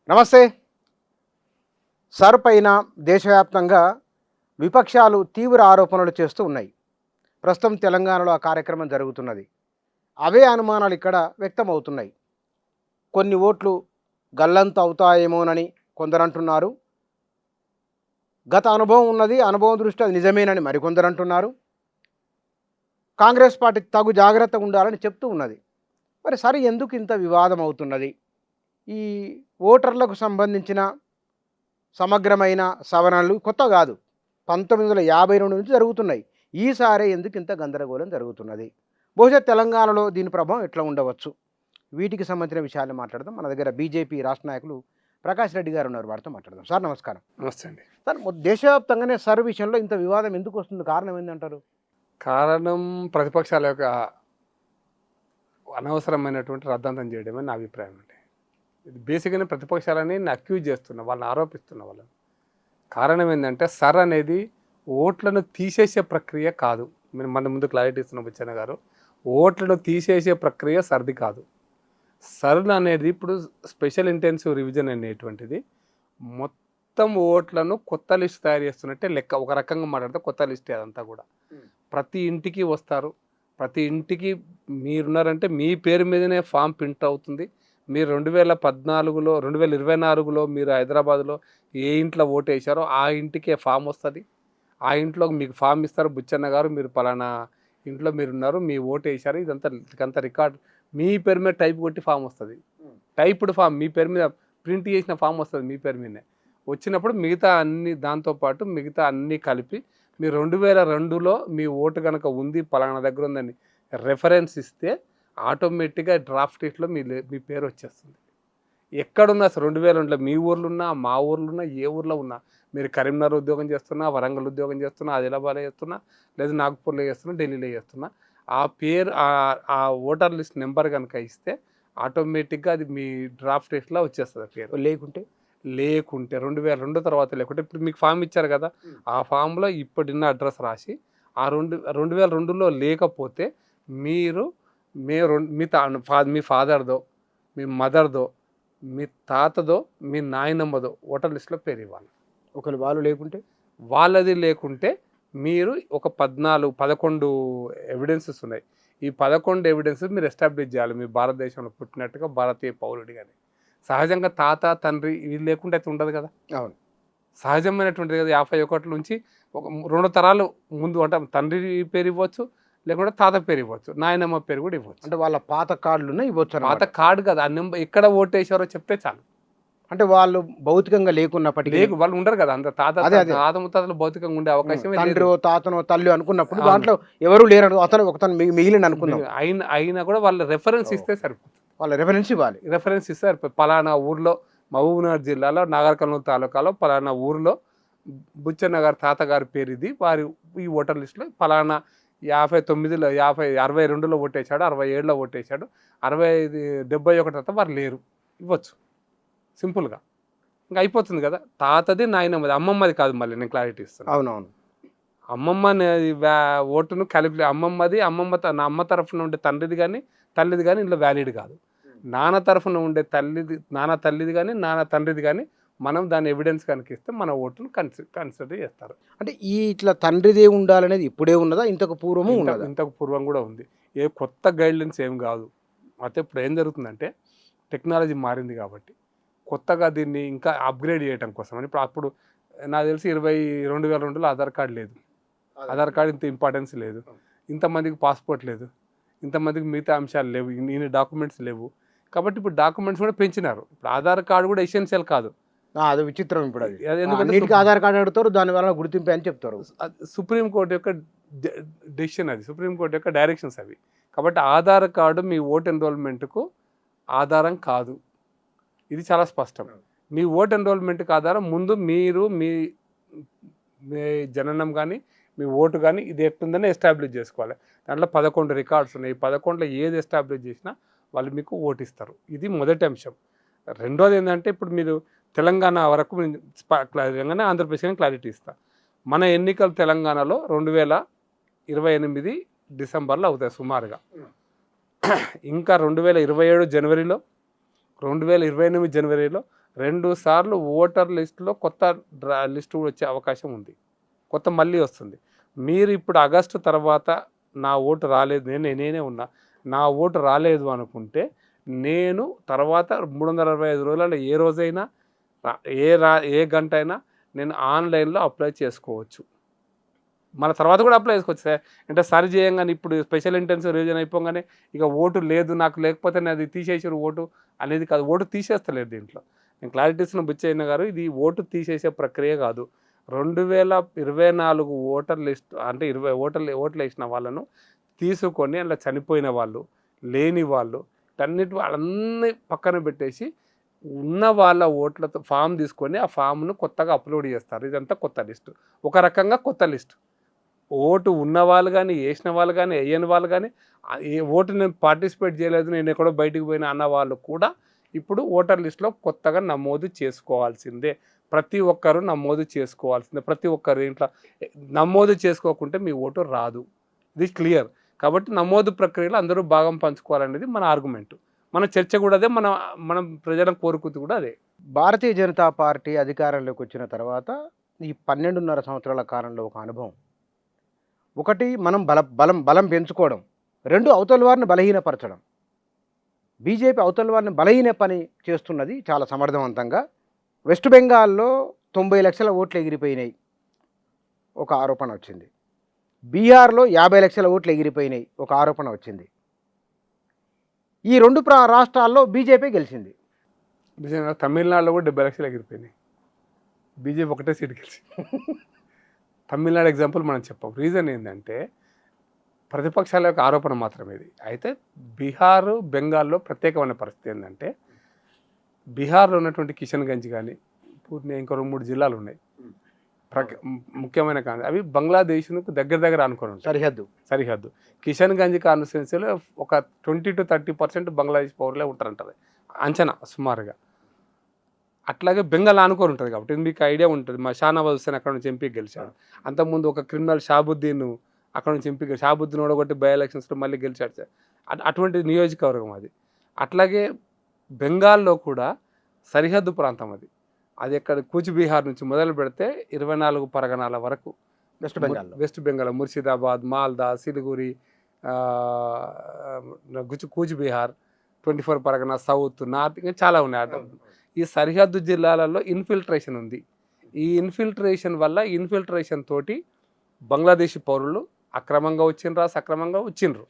నమస్తే. సర్ పైన దేశవ్యాప్తంగా విపక్షాలు తీవ్ర ఆరోపణలు చేస్తూ ఉన్నాయి. ప్రస్తుతం తెలంగాణలో ఆ కార్యక్రమం జరుగుతున్నది. అవే అనుమానాలు ఇక్కడ వ్యక్తమవుతున్నాయి. కొన్ని ఓట్లు గల్లంత అవుతాయేమోనని కొందరంటున్నారు. గత అనుభవం ఉన్నది. అనుభవం దృష్ట్యా అది నిజమేనని మరికొందరంటున్నారు. కాంగ్రెస్ పార్టీ తగు జాగ్రత్తగా ఉండాలని చెప్తూ ఉన్నది. మరి సరే ఎందుకు ఇంత వివాదం అవుతున్నది? ఈ ఓటర్లకు సంబంధించిన సమగ్రమైన సవరణలు కొత్త కాదు. 1952 నుంచి జరుగుతున్నాయి. ఈసారి ఎందుకు ఇంత గందరగోళం జరుగుతున్నది? బహుశా తెలంగాణలో దీని ప్రభావం ఎట్లా ఉండవచ్చు? వీటికి సంబంధించిన విషయాలు మాట్లాడదాం. మన దగ్గర బీజేపీ రాష్ట్ర నాయకులు ప్రకాష్ రెడ్డి గారు ఉన్నారు. వారితో మాట్లాడదాం. సార్ నమస్కారం. నమస్తే అండి. సార్ దేశవ్యాప్తంగానే సర్ విషయంలో ఇంత వివాదం ఎందుకు వస్తుంది? కారణం ఏంటంటారు? కారణం ప్రతిపక్షాల యొక్క అనవసరమైనటువంటి రద్దంతం చేయడమే నా అభిప్రాయం అండి. ఇది బేసిక్గానే ప్రతిపక్షాలని అక్యూజ్ చేస్తున్నా, వాళ్ళని ఆరోపిస్తున్న వాళ్ళని. కారణం ఏంటంటే సర్ అనేది ఓట్లను తీసేసే ప్రక్రియ కాదు. మీరు మన ముందు క్లారిటీ ఇస్తున్న బుచ్చన్న గారు, ఓట్లను తీసేసే ప్రక్రియ సర్ది కాదు. సర్ అనేది ఇప్పుడు స్పెషల్ ఇంటెన్సివ్ రివిజన్ అనేటువంటిది మొత్తం ఓట్లను కొత్త లిస్ట్ తయారు చేస్తున్నట్టే లెక్క. ఒక రకంగా మాట్లాడితే కొత్త లిస్ట్ అదంతా కూడా. ప్రతి ఇంటికి వస్తారు. ప్రతి ఇంటికి మీరున్నారంటే మీ పేరు మీదనే ఫామ్ ప్రింట్ అవుతుంది. మీరు 2014లో 2024లో మీరు హైదరాబాద్లో ఏ ఇంట్లో ఓటు వేశారో ఆ ఇంటికే ఫామ్ వస్తుంది. ఆ ఇంట్లో మీకు ఫామ్ ఇస్తారు, బుచ్చన్న గారు మీరు పలానా ఇంట్లో మీరున్నారు, మీ ఓటు వేశారు, ఇదంతా రికార్డ్ మీ పేరు మీద టైప్ కొట్టి ఫామ్ వస్తుంది. టైప్డ్ ఫామ్ మీ పేరు మీద ప్రింట్ చేసిన ఫామ్ వస్తుంది మీ పేరు మీదనే. వచ్చినప్పుడు మిగతా అన్ని దాంతోపాటు మిగతా అన్నీ కలిపి మీరు 2002లో మీ ఓటు కనుక ఉంది పలానా దగ్గర ఉందని రెఫరెన్స్ ఇస్తే ఆటోమేటిక్గా డ్రాఫ్ట్ లిస్ట్లో మీ పేరు వచ్చేస్తుంది. ఎక్కడున్నా 2002లో మీ ఊర్లో ఉన్నా, మా ఊర్లో ఉన్నా, ఏ ఊర్లో ఉన్నా, మీరు కరీంనగర్ ఉద్యోగం చేస్తున్నా, వరంగల్ ఉద్యోగం చేస్తున్నా, ఆదిలాబాద్లో చేస్తున్నా, లేదా నాగ్పూర్లో చేస్తున్నా, ఢిల్లీలో చేస్తున్నా, ఆ పేరు ఆ ఓటర్ లిస్ట్ నెంబర్ కనుక ఇస్తే ఆటోమేటిక్గా అది మీ డ్రాఫ్ట్ లిస్ట్లో వచ్చేస్తుంది పేరు. లేకుంటే 2002 తర్వాత లేకుంటే ఇప్పుడు మీకు ఫామ్ ఇచ్చారు కదా, ఆ ఫామ్లో ఇప్పుడున్న అడ్రస్ రాసి ఆ 2002లో లేకపోతే మీరు మీ ఫాదర్దో, మీ మదర్దో, మీ తాతదో, మీ నాయనమ్మదో ఓటర్ లిస్ట్లో పేరు ఇవ్వాలి. ఒకవేళ వాళ్ళది లేకుంటే మీరు ఒక 11 ఎవిడెన్సెస్ ఉన్నాయి. ఈ 11 ఎవిడెన్సెస్ మీరు ఎస్టాబ్లిష్ చేయాలి. మీ భారతదేశంలో పుట్టినట్టుగా భారతీయ పౌరుడి కానీ. సహజంగా తాత తండ్రి ఇది లేకుండా అయితే ఉండదు కదా. అవును, సహజమైనటువంటిది కదా. 51 నుంచి ఒక 2 తరాలు ముందు అంటే తండ్రి పేరు ఇవ్వచ్చు, లేకుంటే తాత పేరు ఇవ్వచ్చు, నాయనమ్మ పేరు కూడా ఇవ్వచ్చు. అంటే వాళ్ళ పాత కార్డులు ఇవ్వచ్చు. పాత కార్డు కదా, ఆ నెంబర్ ఎక్కడ ఓటేసారో చెప్తే చాలు. అంటే వాళ్ళు భౌతికంగా లేకున్నప్పటికీ వాళ్ళు ఉండరు కదా, అంత తాత ముత్తాతలు భౌతికంగా ఉండే అవకాశం తండ్రి తాతనో తల్లి అనుకున్నప్పుడు దాంట్లో ఎవరు లేరు, ఒకతను మిగిలిన అనుకున్నాం. అయినా కూడా వాళ్ళ రెఫరెన్స్ ఇస్తే సరిపోతుంది. వాళ్ళ రెఫరెన్స్ ఇవ్వాలి. రెఫరెన్స్ ఇస్తే సరిపోతుంది. పలానా ఊర్లో మహబూబ్నగర్ జిల్లాలో నాగర్కర్నూలు తాలూకాలో పలానా ఊర్లో బుచ్చన్న గారి తాతగారి పేరు ఇది, వారి ఈ ఓటర్ లిస్టులో పలానా 59లో 62లో ఓటేశాడు, 67లో ఓటేశాడు, 65 71 తర్వాత వారు లేరు, ఇవ్వచ్చు సింపుల్గా. ఇంకా అయిపోతుంది కదా. తాతది నాయనమ్మది, అమ్మమ్మది కాదు. మళ్ళీ నేను క్లారిటీ ఇస్తాను. అవునవును, అమ్మమ్మ ఓటును అమ్మమ్మది అమ్మ తరఫున ఉండే తండ్రిది కానీ తల్లిది కానీ ఇందులో వ్యాలిడ్ కాదు. నాన్న తరఫున ఉండే నాన్న తల్లిది కానీ నాన్న తండ్రిది కానీ మనం దాని ఎవిడెన్స్ కనుక ఇస్తే మన ఓటును కన్సిడర్ చేస్తారు. అంటే ఇట్లా తండ్రిదే ఉండాలనేది ఇప్పుడే ఉన్నదా, ఇంతకు పూర్వము ఉన్నదా? ఇంతకు పూర్వం కూడా ఉంది. ఏ కొత్త గైడ్లైన్స్ ఏం కాదు. అయితే ఇప్పుడు ఏం జరుగుతుందంటే టెక్నాలజీ మారింది కాబట్టి కొత్తగా దీన్ని ఇంకా అప్గ్రేడ్ చేయడం కోసం అని అప్పుడు నాకు తెలిసి 2002లో ఆధార్ కార్డు లేదు. ఆధార్ కార్డు ఇంత ఇంపార్టెన్స్ లేదు, ఇంతమందికి పాస్పోర్ట్ లేదు, ఇంతమందికి మిగతా అంశాలు లేవు, ఇన్ని డాక్యుమెంట్స్ లేవు. కాబట్టి ఇప్పుడు డాక్యుమెంట్స్ కూడా పెంచినారు. ఇప్పుడు ఆధార్ కార్డు కూడా ఎసెన్షియల్ కాదు. అది విచిత్రం. ఇప్పుడు ఎందుకంటే ఆధార్ కార్డు అడుగుతారు, దానివల్ల గుర్తింపు అని చెప్తారు. సుప్రీంకోర్టు యొక్క డెసిషన్ అది, సుప్రీంకోర్టు యొక్క డైరెక్షన్స్ అవి. కాబట్టి ఆధార్ కార్డు మీ ఓట్ ఎన్రోల్మెంట్కు ఆధారం కాదు. ఇది చాలా స్పష్టం. మీ ఓట్ ఎన్రోల్మెంట్కి ఆధారం ముందు మీరు మీ జననం కానీ మీ ఓటు కానీ ఇది ఎట్లుందని ఎస్టాబ్లిష్ చేసుకోవాలి. దాంట్లో 11 రికార్డ్స్ ఉన్నాయి. 11లో ఏది ఎస్టాబ్లిష్ చేసినా వాళ్ళు మీకు ఓటు ఇస్తారు. ఇది మొదటి అంశం. రెండోది ఏంటంటే ఇప్పుడు మీరు తెలంగాణ వరకు తెలంగాణ ఆంధ్రప్రదేశ్ కానీ క్లారిటీ ఇస్తా. మన ఎన్నికలు తెలంగాణలో 2028 డిసెంబర్లో అవుతాయి సుమారుగా. ఇంకా 2027 జనవరిలో, 2028 జనవరిలో 2 సార్లు ఓటర్ లిస్టులో కొత్త లిస్టు వచ్చే అవకాశం ఉంది, కొత్త మళ్ళీ వస్తుంది. మీరు ఇప్పుడు ఆగస్టు తర్వాత నా ఓటు రాలేదు, నేనే ఉన్నా, నా ఓటు రాలేదు అనుకుంటే నేను తర్వాత 365 రోజులలో ఏ రోజైనా ఏ గంట అయినా నేను ఆన్లైన్లో అప్లై చేసుకోవచ్చు. మన తర్వాత కూడా అప్లై చేసుకోవచ్చు సార్. అంటే సరి చేయంగానే ఇప్పుడు స్పెషల్ ఇంటెన్సివ్ రివిజన్ అయిపోగానే ఇక ఓటు లేదు నాకు, లేకపోతే అది తీసేసారు ఓటు అనేది కాదు. ఓటు తీసేస్తలేదు దీంట్లో. నేను క్లారిటీ ఇస్తున్న బుచ్చయ్య గారు, ఇది ఓటు తీసేసే ప్రక్రియ కాదు. 2024 ఓటర్ లిస్ట్ అంటే 20 ఓట్లు వేసిన వాళ్ళను తీసుకొని అలా చనిపోయిన వాళ్ళు, లేని వాళ్ళు, వాళ్ళన్నీ పక్కన పెట్టేసి ఉన్న వాళ్ళ ఓట్లతో ఫామ్ తీసుకొని ఆ ఫామ్ను కొత్తగా అప్లోడ్ చేస్తారు. ఇదంతా కొత్త లిస్టు, ఒక రకంగా కొత్త లిస్టు. ఓటు ఉన్న వాళ్ళు కానీ, వేసిన వాళ్ళు కానీ, వేయని వాళ్ళు కానీ, ఏ ఓటు నేను పార్టిసిపేట్ చేయలేదు, నేను ఎక్కడో బయటికి పోయినా అన్న వాళ్ళు కూడా ఇప్పుడు ఓటర్ లిస్టులో కొత్తగా నమోదు చేసుకోవాల్సిందే. ప్రతి ఒక్కరు నమోదు చేసుకోవాల్సిందే. ప్రతి ఒక్కరు ఇంట్లో నమోదు చేసుకోకుంటే మీ ఓటు రాదు. ఇది క్లియర్. కాబట్టి నమోదు ప్రక్రియలో అందరూ భాగం పంచుకోవాలనేది మన ఆర్గ్యుమెంట్, మన చర్చ కూడా అదే, మనం ప్రజలను కోరుకుంది కూడా అదే. భారతీయ జనతా పార్టీ అధికారంలోకి వచ్చిన తర్వాత ఈ 12.5 సంవత్సరాల కాలంలో ఒక అనుభవం, ఒకటి మనం బలం పెంచుకోవడం, 2 అవతల వారిని బలహీనపరచడం. బీజేపీ అవతల వారిని బలహీన పని చేస్తున్నది చాలా సమర్థవంతంగా. వెస్ట్ బెంగాల్లో 90 లక్షల ఓట్లు ఎగిరిపోయినాయి, ఒక ఆరోపణ వచ్చింది. బీహార్లో 50 లక్షల ఓట్లు ఎగిరిపోయినాయి, ఒక ఆరోపణ వచ్చింది. ఈ 2 రాష్ట్రాల్లో బీజేపీ గెలిచింది. నిజంగా తమిళనాడులో కూడా 70 లక్షలు ఎగిరిపోయినాయి, బీజేపీ ఒకటే సీటు గెలిచింది. తమిళనాడు ఎగ్జాంపుల్ మనం చెప్పాం. రీజన్ ఏంటంటే ప్రతిపక్షాల యొక్క ఆరోపణ మాత్రమే ఇది. అయితే బీహారు, బెంగాల్లో ప్రత్యేకమైన పరిస్థితి ఏంటంటే, బీహార్లో ఉన్నటువంటి కిషన్గంజ్ కానీ, పూర్తి ఇంకో 2-3 జిల్లాలు ఉన్నాయి ముఖ్యమైన అవి బంగ్లాదేశ్కు దగ్గర అనుకుని ఉంటాయి, సరిహద్దు. కిషన్గంజ్ కాన్స్టిట్యున్సీలో ఒక 20 to 30% బంగ్లాదేశ్ పౌరులే ఉంటారంటారు అంచనా సుమారుగా. అట్లాగే బెంగాల్ ఆనుకొని ఉంటుంది కాబట్టి మీకు ఐడియా ఉంటుంది. మా షానవాజ్ హుస్సేన్ అక్కడ నుంచి ఎంపీ గెలిచాడు. అంతకుముందు ఒక క్రిమినల్ షాబుద్దీన్ అక్కడ నుంచి ఎంపీ, షాబుద్దీన్ ఓడగొట్టి బై ఎలక్షన్స్లో మళ్ళీ గెలిచాడు సార్. అటువంటి నియోజకవర్గం అది. అట్లాగే బెంగాల్లో కూడా సరిహద్దు ప్రాంతం అది ఎక్కడ కూచిబీహార్ నుంచి మొదలు పెడితే 24 పరగణాల వరకు West Bengal, Murshidabad, Malda, Siliguri, Coochbehar, 24 Pargana, south, north, ఇంకా చాలా ఉన్నాయి. ఈ సరిహద్దు జిల్లాలలో ఇన్ఫిల్ట్రేషన్ ఉంది. ఈ ఇన్ఫిల్ట్రేషన్ వల్ల తోటి బంగ్లాదేశీ పౌరులు అక్రమంగా వచ్చిండ్రా, సక్రమంగా వచ్చిండ్రు.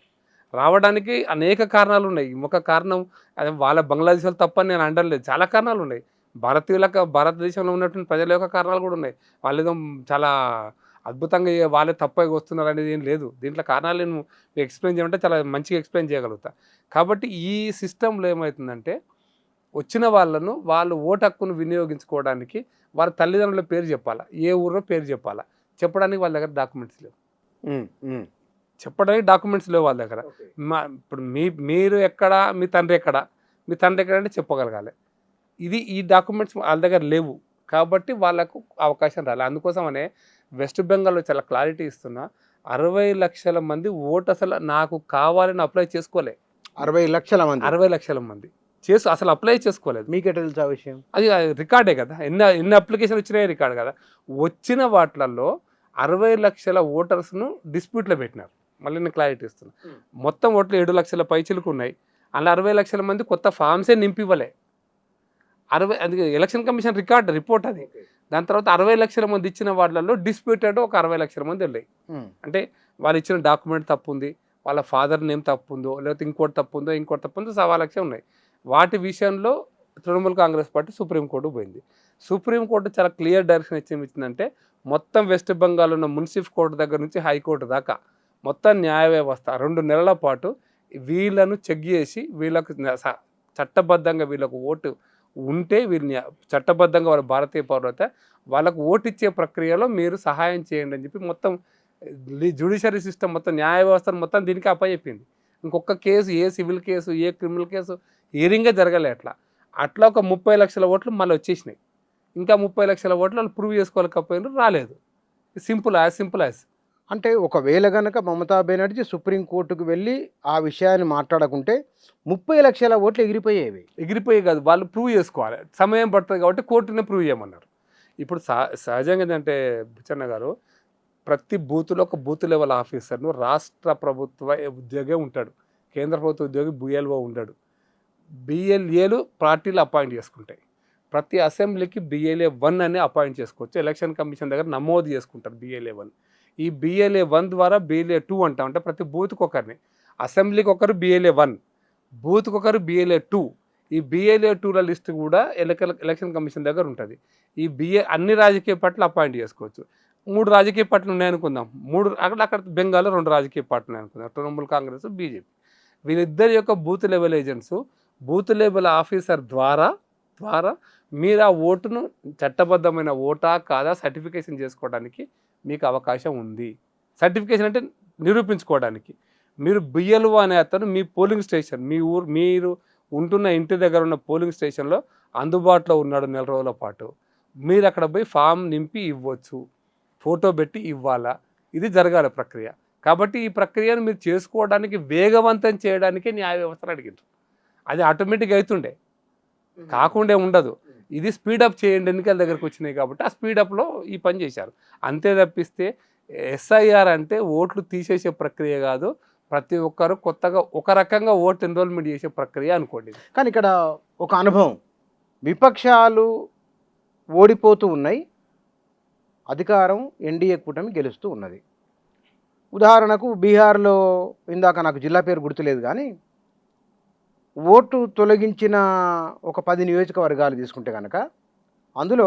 రావడానికి అనేక కారణాలు ఉన్నాయి. ఒక కారణం అదే వాళ్ళ బంగ్లాదేశ్ వాళ్ళు తప్పని నేను అంటలేదు, చాలా కారణాలు ఉన్నాయి. భారతదేశంలో ఉన్నటువంటి ప్రజల యొక్క కారణాలు కూడా ఉన్నాయి. వాళ్ళు ఏదో చాలా అద్భుతంగా వాళ్ళే తప్పగా వస్తున్నారు అనేది ఏం లేదు. దీంట్లో కారణాలు నేను ఎక్స్ప్లెయిన్ చేయమంటే చాలా మంచిగా ఎక్స్ప్లెయిన్ చేయగలుగుతా. కాబట్టి ఈ సిస్టంలో ఏమవుతుందంటే, వచ్చిన వాళ్ళను వాళ్ళు ఓటు హక్కును వినియోగించుకోవడానికి వారి తల్లిదండ్రుల పేరు చెప్పాలా, ఏ ఊరో పేరు చెప్పాలా, చెప్పడానికి వాళ్ళ దగ్గర డాక్యుమెంట్స్ లేవు. వాళ్ళ దగ్గర. ఇప్పుడు మీరు ఎక్కడ, మీ తండ్రి ఎక్కడ అంటే చెప్పగలగాలి. ఈ డాక్యుమెంట్స్ వాళ్ళ దగ్గర లేవు కాబట్టి వాళ్ళకు అవకాశం రాలేదు. అందుకోసమనే వెస్ట్ బెంగాల్లో చాలా క్లారిటీ ఇస్తున్నా, 60 లక్షల మంది ఓటు అసలు నాకు కావాలని అప్లై చేసుకోలే. 60 లక్షల మంది అసలు అప్లై చేసుకోలేదు. మీకెట తెలుసు ఆ విషయం? అది రికార్డే కదా, ఎన్ని అప్లికేషన్ వచ్చినాయో రికార్డు కదా. వచ్చిన వాటిలలో 60 లక్షల ఓటర్స్ను డిస్ప్యూట్లో పెట్టినారు. మళ్ళీ నేను క్లారిటీ ఇస్తున్నా. మొత్తం ఓట్లు 7 లక్షల పైచిలకు ఉన్నాయి. అలా 60 లక్షల మంది కొత్త ఫామ్సే నింపివ్వలే. అది ఎలక్షన్ కమిషన్ రిపోర్ట్ అది. దాని తర్వాత 60 లక్షల మంది ఇచ్చిన వాళ్ళలో డిస్ప్యూటెడ్ ఒక 60 లక్షల మంది వెళ్ళాయి. అంటే వాళ్ళు ఇచ్చిన డాక్యుమెంట్ తప్పు ఉంది, వాళ్ళ ఫాదర్ నేమ్ తప్పు ఉందో, లేకపోతే ఇంకోటి తప్పు ఉందో 1.25 లక్షలు ఉన్నాయి. వాటి విషయంలో తృణమూల్ కాంగ్రెస్ పార్టీ సుప్రీంకోర్టుకు పోయింది. సుప్రీంకోర్టు చాలా క్లియర్ డైరెక్షన్ ఇచ్చిందంటే, మొత్తం వెస్ట్ బెంగాల్ ఉన్న మున్సిఫ్ కోర్టు దగ్గర నుంచి హైకోర్టు దాకా మొత్తం న్యాయ వ్యవస్థ 2 నెలల పాటు వీళ్ళను చెక్ చేసి, వీళ్ళకు చట్టబద్ధంగా వీళ్ళకు ఓటు ఉంటే, వీళ్ళని చట్టబద్ధంగా వాళ్ళ భారతీయ పౌరత వాళ్ళకు ఓటు ఇచ్చే ప్రక్రియలో మీరు సహాయం చేయండి అని చెప్పి మొత్తం జ్యుడిషియరీ సిస్టమ్, మొత్తం న్యాయ వ్యవస్థను మొత్తం దీనికి అప్పచెప్పింది. ఇంకొక కేసు, ఏ సివిల్ కేసు, ఏ క్రిమినల్ కేసు హియరింగే జరగలే. అట్లా ఒక 30 లక్షల ఓట్లు మళ్ళీ వచ్చేసినాయి. ఇంకా 30 లక్షల ఓట్లు వాళ్ళు ప్రూవ్ చేసుకోలేకపోయినారు, రాలేదు. Simple as. అంటే ఒకవేళ గనక మమతా బెనర్జీ సుప్రీంకోర్టుకు వెళ్ళి ఆ విషయాన్ని మాట్లాడకుంటే 30 లక్షల ఓట్లు ఎగిరిపోయేవి. ఎగిరిపోయి కాదు, వాళ్ళు ప్రూవ్ చేసుకోవాలి. సమయం పడుతుంది కాబట్టి కోర్టునే ప్రూవ్ చేయమన్నారు. ఇప్పుడు సహజంగా ఏంటంటే బుచ్చన్న గారు, ప్రతి బూత్లో ఒక బూత్ లెవెల్ ఆఫీసర్ను రాష్ట్ర ప్రభుత్వ ఉద్యోగి ఉంటాడు, కేంద్ర ప్రభుత్వ ఉద్యోగి బిఎల్ఓ ఉంటాడు, బిఎల్ఏలు పార్టీలు అపాయింట్ చేసుకుంటాయి. ప్రతి అసెంబ్లీకి బిఎల్ఏ 1 అని అపాయింట్ చేసుకోవచ్చు. ఎలక్షన్ కమిషన్ దగ్గర నమోదు చేసుకుంటారు బిఎల్ఏ 1. ఈ బిఎల్ఏ 1 ద్వారా బిఎల్ఏ 2 అంటాం. అంటే ప్రతి బూత్కి ఒకరిని, అసెంబ్లీకి ఒకరు బిఎల్ఏ 1, బూత్కి ఒకరు బిఎల్ఏ 2. ఈ బిఎల్ఏ 2ల లిస్ట్ కూడా ఎలక్షన్ కమిషన్ దగ్గర ఉంటుంది. ఈ అన్ని రాజకీయ పార్టీలు అపాయింట్ చేసుకోవచ్చు. 3 రాజకీయ పార్టీలు ఉన్నాయనుకుందాం, 3 అక్కడ బెంగాల్లో 2 రాజకీయ పార్టీలు ఉన్నాయనుకుందాం, తృణమూల్ కాంగ్రెస్, బీజేపీ. వీళ్ళిద్దరి యొక్క booth level agents booth level officer ద్వారా మీరు ఆ ఓటును చట్టబద్ధమైన ఓటా కాదా సర్టిఫికేషన్ చేసుకోవడానికి మీకు అవకాశం ఉంది. సర్టిఫికేషన్ అంటే నిరూపించుకోవడానికి. మీరు బిఎల్ఓ అనే అతను మీ పోలింగ్ స్టేషన్, మీరు ఉంటున్న ఇంటి దగ్గర ఉన్న పోలింగ్ స్టేషన్లో అందుబాటులో ఉన్నాడు 4 రోజుల పాటు. మీరు అక్కడ పోయి ఫామ్ నింపి ఇవ్వచ్చు, ఫోటో పెట్టి ఇవ్వాలా. ఇది జరగాలి ప్రక్రియ. కాబట్టి ఈ ప్రక్రియను మీరు చేసుకోవడానికి, వేగవంతం చేయడానికే న్యాయ వ్యవస్థను అడిగిండ్రు. అది ఆటోమేటిక్గా అవుతుండే, కాకుండా ఉండదు. ఇది స్పీడప్ చేయండి, ఎన్నికల దగ్గరకు వచ్చినాయి కాబట్టి ఆ స్పీడప్లో ఈ పని చేశారు. అంతే తప్పిస్తే ఎస్ఐఆర్ అంటే ఓట్లు తీసేసే ప్రక్రియ కాదు, ప్రతి ఒక్కరు కొత్తగా ఒక రకంగా ఓటు ఎన్రోల్మెంట్ చేసే ప్రక్రియ అనుకోండి. కానీ ఇక్కడ ఒక అనుభవం, విపక్షాలు ఓడిపోతూ ఉన్నాయి, అధికారం ఎన్డీఏ కూటమి గెలుస్తూ ఉన్నది. ఉదాహరణకు బీహార్లో, ఇందాక నాకు జిల్లా పేరు గుర్తులేదు కానీ, ఓటు తొలగించిన ఒక 10 నియోజకవర్గాలు తీసుకుంటే కనుక అందులో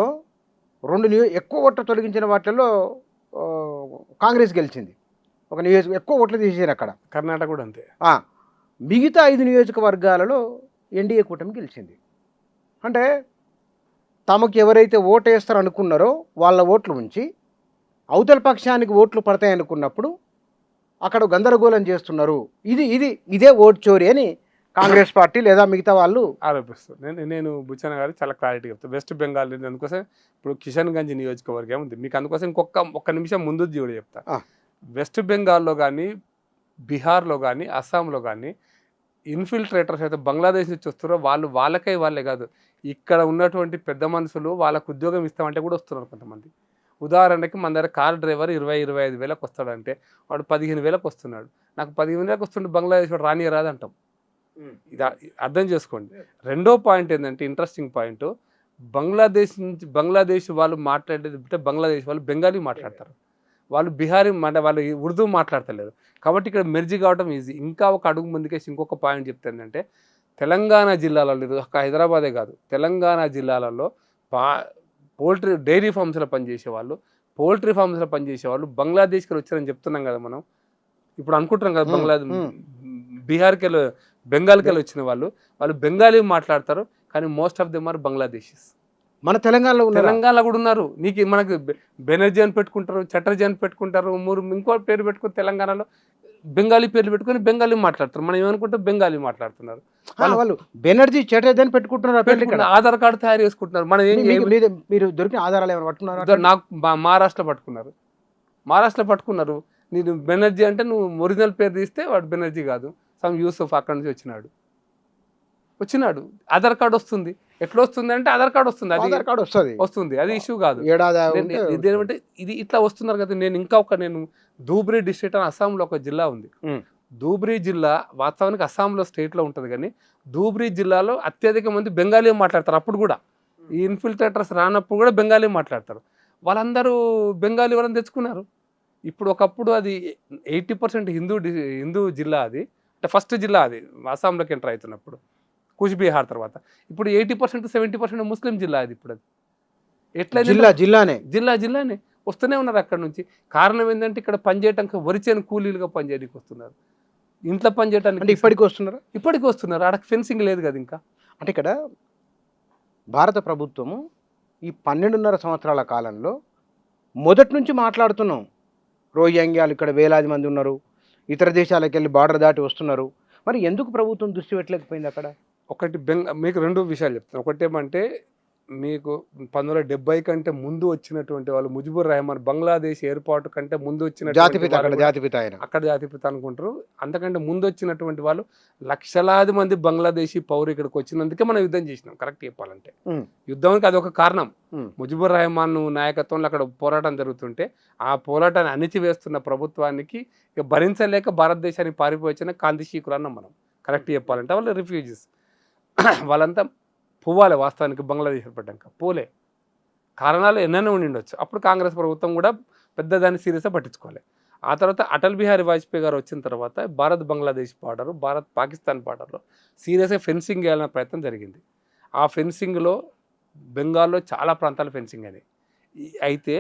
2 ఎక్కువ ఓట్లు తొలగించిన వాటిల్లో కాంగ్రెస్ గెలిచింది. ఒక ఎక్కువ ఓట్లు తీసేసారు అక్కడ. కర్ణాటక కూడా అంతే. మిగతా 5 నియోజకవర్గాలలో ఎన్డీఏ కూటమి గెలిచింది. అంటే తమకు ఎవరైతే ఓటు వేస్తారు అనుకున్నారో వాళ్ళ ఓట్లు ఉంచి అవతల పక్షానికి ఓట్లు పడతాయి అనుకున్నప్పుడు అక్కడ గందరగోళం చేస్తున్నారు, ఇదే ఓటు చోరీ అని కాంగ్రెస్ పార్టీ లేదా మిగతా వాళ్ళు ఆరోపిస్తారు. నేను బుచ్చన్న గారు చాలా క్లారిటీ చెప్తాను. వెస్ట్ బెంగాల్ అందుకోసం ఇప్పుడు కిషన్గంజ్ నియోజకవర్గం ఉంది మీకు, అందుకోసం ఒక్క నిమిషం ముందు కూడా చెప్తా. వెస్ట్ బెంగాల్లో కానీ, బీహార్లో కానీ, అస్సాంలో కానీ ఇన్ఫిల్ట్రేటర్స్ అయితే బంగ్లాదేశ్ నుంచి వస్తారో వాళ్ళే కాదు, ఇక్కడ ఉన్నటువంటి పెద్ద మనుషులు వాళ్ళకు ఉద్యోగం ఇస్తామంటే కూడా వస్తున్నారు కొంతమంది. ఉదాహరణకి మన దగ్గర కార్ డ్రైవర్ 20-25 వేలకు వస్తాడంటే వాడు 15 వేలకు వస్తున్నాడు. నాకు 15 వేలకు వస్తుంటే బంగ్లాదేశ్ వాడు రానియరాదు అంటాం. ఇది అర్థం చేసుకోండి. రెండో పాయింట్ ఏంటంటే ఇంట్రెస్టింగ్ పాయింట్, బంగ్లాదేశ్ వాళ్ళు మాట్లాడేది బంగ్లాదేశ్ వాళ్ళు బెంగాలీ మాట్లాడతారు, వాళ్ళు బిహారీ వాళ్ళు ఉర్దూ మాట్లాడతలేరు. కాబట్టి ఇక్కడ మెర్జీ కావడం ఈజీ. ఇంకా ఒక అడుగు ముందుకేసి ఇంకొక పాయింట్ చెప్తానంటే, తెలంగాణ జిల్లాలలో, ఒక హైదరాబాదే కాదు, తెలంగాణ జిల్లాలలో పోల్ట్రీ డైరీ ఫార్మ్స్లో పనిచేసేవాళ్ళు బంగ్లాదేశ్కి వచ్చారని చెప్తున్నాం కదా మనం. ఇప్పుడు అనుకుంటున్నాం కదా బీహార్కి వెళ్ళి బెంగాల్కి వెళ్ళి వచ్చిన వాళ్ళు బెంగాలీ మాట్లాడతారు, కానీ most of them are Bangladeshis. మన తెలంగాణలో కూడా ఉన్నారు. మనకు బెనర్జీ అని పెట్టుకుంటారు, చటర్జీ అని పెట్టుకుంటారు, ఇంకో పేరు పెట్టుకుని తెలంగాణలో బెంగాలీ పేర్లు పెట్టుకుని బెంగాలీ మాట్లాడతారు. మనం ఏమనుకుంటాం, బెంగాలీ మాట్లాడుతున్నారు. వాళ్ళు బెనర్జీ చటర్జీ అని పెట్టుకుంటున్నారు, ఆధార్ కార్డు తయారు చేసుకుంటున్నారు. మనం మీరు దొరికిన ఆధారాలు ఏమైనా పట్టుకున్నారు? నాకు మహారాష్ట్ర పట్టుకున్నారు. నేను బెనర్జీ అంటే నువ్వు ఒరిజినల్ పేరు తీస్తే వాడు బెనర్జీ కాదు, సమ్ యూసఫ్ అక్కడి నుంచి వచ్చినాడు. ఆధార్ కార్డు వస్తుంది. ఎట్లా వస్తుంది అంటే ఆధార్ కార్డు వస్తుంది, అది ఇష్యూ కాదు. ఇదేమంటే ఇది ఇట్లా వస్తున్నారు కదా. నేను ధూబ్రీ డిస్ట్రిక్ట్ అని అస్సాంలో ఒక జిల్లా ఉంది. ధూబ్రీ జిల్లా వాస్తవానికి అస్సాంలో స్టేట్లో ఉంటుంది, కానీ ధూబ్రీ జిల్లాలో అత్యధిక మంది బెంగాలీ మాట్లాడతారు. అప్పుడు కూడా ఈ ఇన్ఫిల్ట్రేటర్స్ రానప్పుడు కూడా బెంగాలీ మాట్లాడతారు. వాళ్ళందరూ బెంగాలీ వాళ్ళని తెచ్చుకున్నారు. ఇప్పుడు ఒకప్పుడు అది 80% హిందూ జిల్లా, అది అంటే ఫస్ట్ జిల్లా అది అస్సాంలోకి ఎంటర్ అవుతున్నప్పుడు, కూచ్బీహార్ తర్వాత. ఇప్పుడు 80% 70% ముస్లిం జిల్లా అది. ఇప్పుడు అది ఎట్లా జిల్లానే వస్తూనే ఉన్నారు అక్కడ నుంచి. కారణం ఏంటంటే ఇక్కడ పనిచేయడానికి వరిచేను కూలీలుగా పనిచేయడానికి వస్తున్నారు, ఇంట్లో పనిచేయడానికి ఇప్పటికీ వస్తున్నారు. ఆడ ఫెన్సింగ్ లేదు కదా ఇంకా. అంటే ఇక్కడ భారత ప్రభుత్వము ఈ 12.5 సంవత్సరాల కాలంలో మొదటి నుంచి మాట్లాడుతున్నాం, రోహింగ్యాలు ఇక్కడ వేలాది మంది ఉన్నారు, ఇతర దేశాలకు వెళ్ళి బార్డర్ దాటి వస్తున్నారు. మరి ఎందుకు ప్రభుత్వం దృష్టి పెట్టలేకపోయింది అక్కడ? మీకు 2 విషయాలు చెప్తాను. ఒకటేమంటే మీకు 1970 కంటే ముందు వచ్చినటువంటి వాళ్ళు ముజిబుర్ రెహమాన్ బంగ్లాదేశ్ ఏర్పాటు కంటే ముందు వచ్చినటువంటి జాతిపిత అక్కడ వాళ్ళు కూడా జాతిపిత ఆయన. అక్కడ జాతిపిత అనుకుంటారు. అంతకంటే ముందు వచ్చినటువంటి వాళ్ళు లక్షలాది మంది బంగ్లాదేశీ పౌరు ఇక్కడికి వచ్చినందుకే మనం యుద్ధం చేసినాం కరెక్ట్ చెప్పాలంటే. ఉమ్, యుద్ధానికి అది ఒక కారణం. ఉమ్, ముజిబుర్ రెహమాన్ నాయకత్వంలో అక్కడ పోరాటం జరుగుతుంటే ఆ పోరాటాన్ని అణిచివేస్తున్న ప్రభుత్వానికి ఇక భరించలేక భారతదేశానికి పారిపోయి వచ్చిన కాంతిశీకులు అన్నాం మనం కరెక్ట్ చెప్పాలంటే. వాళ్ళు రిఫ్యూజీస్ వాళ్ళంతా పోవాలి వాస్తవానికి బంగ్లాదేశ్ ఏర్పడ్డాక పోలే. కారణాలు ఎన్నైనా ఉండి ఉండొచ్చు. అప్పుడు కాంగ్రెస్ ప్రభుత్వం కూడా పెద్ద దాన్ని సీరియస్గా పట్టించుకోవాలి. ఆ తర్వాత అటల్ బిహారీ వాజ్పేయి గారు వచ్చిన తర్వాత భారత్ బంగ్లాదేశ్ బార్డరు భారత్ పాకిస్తాన్ బార్డర్లో సీరియస్గా ఫెన్సింగ్ చేయాలనే ప్రయత్నం జరిగింది. ఆ ఫెన్సింగ్లో బెంగాల్లో చాలా ప్రాంతాలు ఫెన్సింగ్ అని అయితే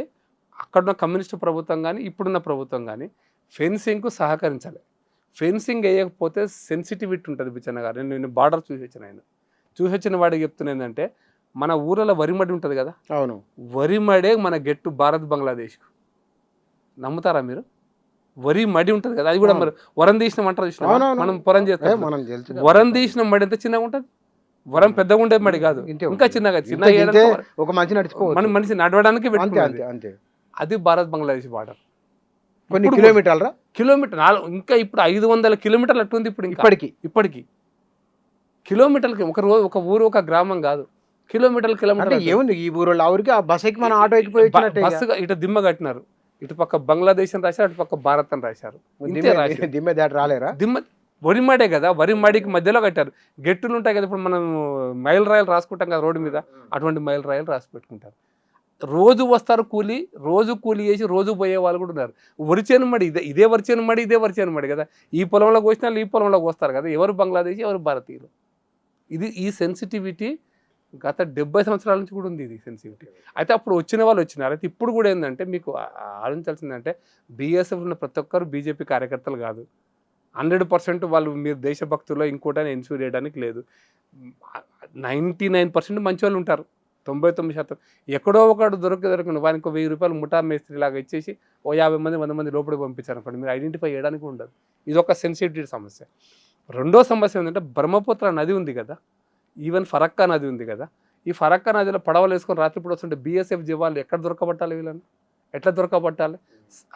అక్కడున్న కమ్యూనిస్టు ప్రభుత్వం కానీ ఇప్పుడున్న ప్రభుత్వం కానీ ఫెన్సింగ్కు సహకరించాలి. ఫెన్సింగ్ వేయకపోతే సెన్సిటివిటీ ఉంటుంది బిచ్చన్న గారు. నేను బార్డర్ చూసి వచ్చిన వాడికి చెప్తున్నా ఏంటంటే మన ఊళ్ళలో వరిమడి ఉంటుంది కదా, అవును, వరిమడే మన గెట్టు భారత్ బంగ్లాదేశ్కు. నమ్ముతారా మీరు? వరి మడి ఉంటుంది కదా, అది కూడా మరి వరం తీసిన అంటారు చూసినా, మనం పొరం చేస్తాం. వరం తీసిన మడి ఎంత చిన్నగా ఉంటుంది, వరం పెద్దగా ఉండే మడి కాదు, ఇంకా చిన్నగా ఒక మనిషి నడిచిపోవచ్చు, మన మనిషి నడవడానికి పెట్టుకున్నది. అంతే. అది భారత్ బంగ్లాదేశ్ బార్డర్. కొన్ని కిలోమీటర్లు కిలోమీటర్ ఇంకా ఇప్పుడు 500 కిలోమీటర్లు అట్టుంది ఇప్పుడు ఇప్పటికి కిలోమీటర్లకి ఒక ఊరు ఒక గ్రామం కాదు, కిలోమీటర్ ఏముంది ఈ ఊరు ఆ ఊరికి ఆ బస్ ఎక్కి మన ఆటో ఎక్కిపోయి బస్సుగా ఇటు దిమ్మ కట్టినారు. ఇటు పక్క బంగ్లాదేశ్ అని రాశారు, అటు పక్క భారత్ అని రాశారు. దిమ్మ దాటి రాలేరా? దిమ్మ వరిమాడే కదా, వరిమాడికి మధ్యలో కట్టారు. గెట్టులు ఉంటాయి కదా, ఇప్పుడు మనం మైల్ రాయలు రాసుకుంటాం కదా రోడ్డు మీద, అటువంటి మైల్ రాయలు రాసి పెట్టుకుంటారు. రోజు వస్తారు రోజు కూలి చేసి రోజు పోయే వాళ్ళు కూడా ఉన్నారు. వరిచేను మడి ఇదే వరిచేను మడి కదా, ఈ పొలంలో కోసిన వాళ్ళు ఈ పొలంలోకి వస్తారు కదా, ఎవరు బంగ్లాదేశీ ఎవరు భారతీయులు. ఈ సెన్సిటివిటీ గత 70 సంవత్సరాల నుంచి కూడా ఉంది. ఇది సెన్సిటివిటీ అయితే అప్పుడు వచ్చిన వాళ్ళు వచ్చినారు. అయితే ఇప్పుడు కూడా ఏంటంటే మీకు ఆలోచించాల్సిందంటే బీఎస్ఎఫ్ ఉన్న ప్రతి ఒక్కరు బీజేపీ కార్యకర్తలు కాదు. 100% వాళ్ళు మీరు దేశభక్తుల్లో ఇంకోటని ఎన్షూర్ చేయడానికి లేదు. 99% మంచి వాళ్ళు ఉంటారు, 99%. ఎక్కడో ఒకడు దొరకను వానికి 1000 రూపాయలు ముఠా మేస్త్రి లాగా ఇచ్చేసి 50 మంది 100 మంది లోపలికి పంపించారు అనుకోండి, మీరు ఐడెంటిఫై చేయడానికి ఉండదు. ఇది ఒక సెన్సిటివ్ సమస్య. రెండో సమస్య ఏంటంటే బ్రహ్మపుత్ర నది ఉంది కదా, ఈవెన్ ఫరక్కా నది ఉంది కదా, ఈ ఫరక్కా నదిలో పడవలు వేసుకొని రాత్రిపూట వస్తుంటే బీఎస్ఎఫ్ జవాన్లు ఎక్కడ దొరకబట్టాలి, వీళ్ళని ఎట్లా దొరకబట్టాలి?